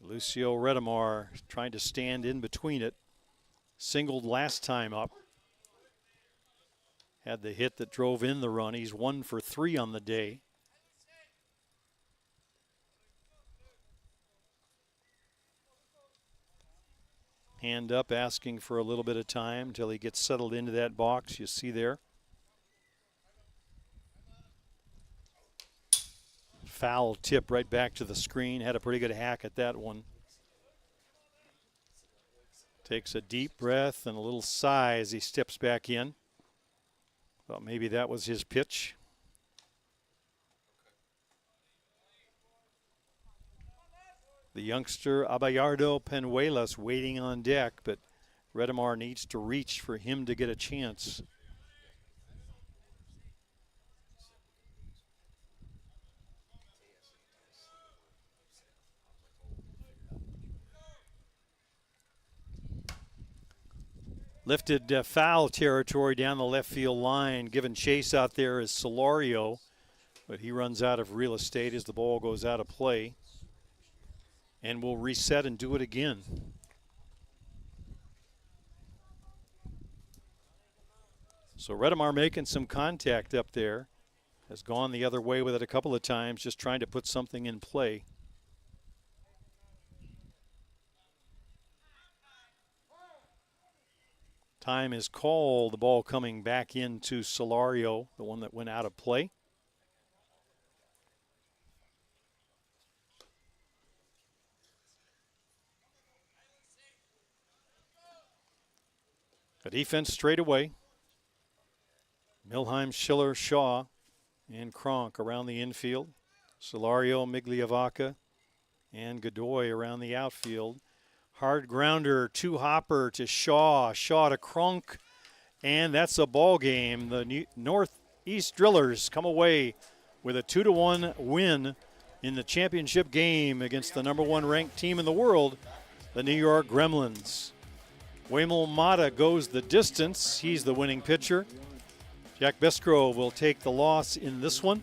Speaker 1: Lucio Redamar trying to stand in between it. Singled last time up. Had the hit that drove in the run. He's 1 for 3 on the day. Hand up, asking for a little bit of time until he gets settled into that box you see there. Foul tip right back to the screen. Had a pretty good hack at that one. Takes a deep breath and a little sigh as he steps back in. Thought maybe that was his pitch. The youngster Abayardo Penuelas waiting on deck, but Redamar needs to reach for him to get a chance. Lifted foul territory down the left field line. Given chase out there is Solario, but he runs out of real estate as the ball goes out of play. And we'll reset and do it again. So Redemar making some contact up there. Has gone the other way with it a couple of times, just trying to put something in play. Time is called. The ball coming back into Solario, the one that went out of play. A defense straight away. Milheim, Schiller, Shaw, and Kronk around the infield. Solario, Migliavaca, and Godoy around the outfield. Hard grounder, two-hopper to Shaw. Shaw to Kronk, and that's a ball game. The Northeast Drillers come away with a 2-1 win in the championship game against the #1 ranked team in the world, the New York Gremlins. Waymel Mata goes the distance. He's the winning pitcher. Jack Bisgrove will take the loss in this one.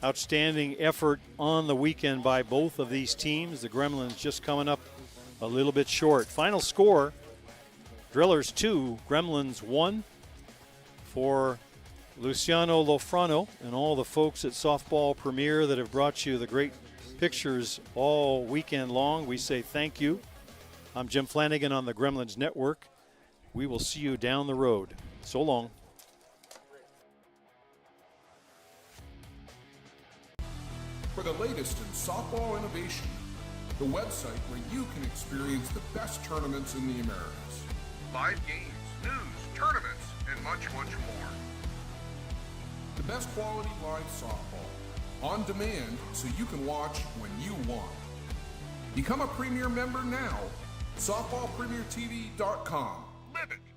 Speaker 1: Outstanding effort on the weekend by both of these teams. The Gremlins just coming up a little bit short. Final score, Drillers 2, Gremlins 1. For Luciano Lofrano and all the folks at Softball Premier that have brought you the great pictures all weekend long, we say thank you. I'm Jim Flanagan on the Gremlins Network. We will see you down the road. So long.
Speaker 4: For the latest in softball innovation, the website where you can experience the best tournaments in the Americas.
Speaker 5: Live games, news, tournaments, and much, much more.
Speaker 4: The best quality live softball, on demand so you can watch when you want. Become a Premier member now. SoftballPremierTV.com.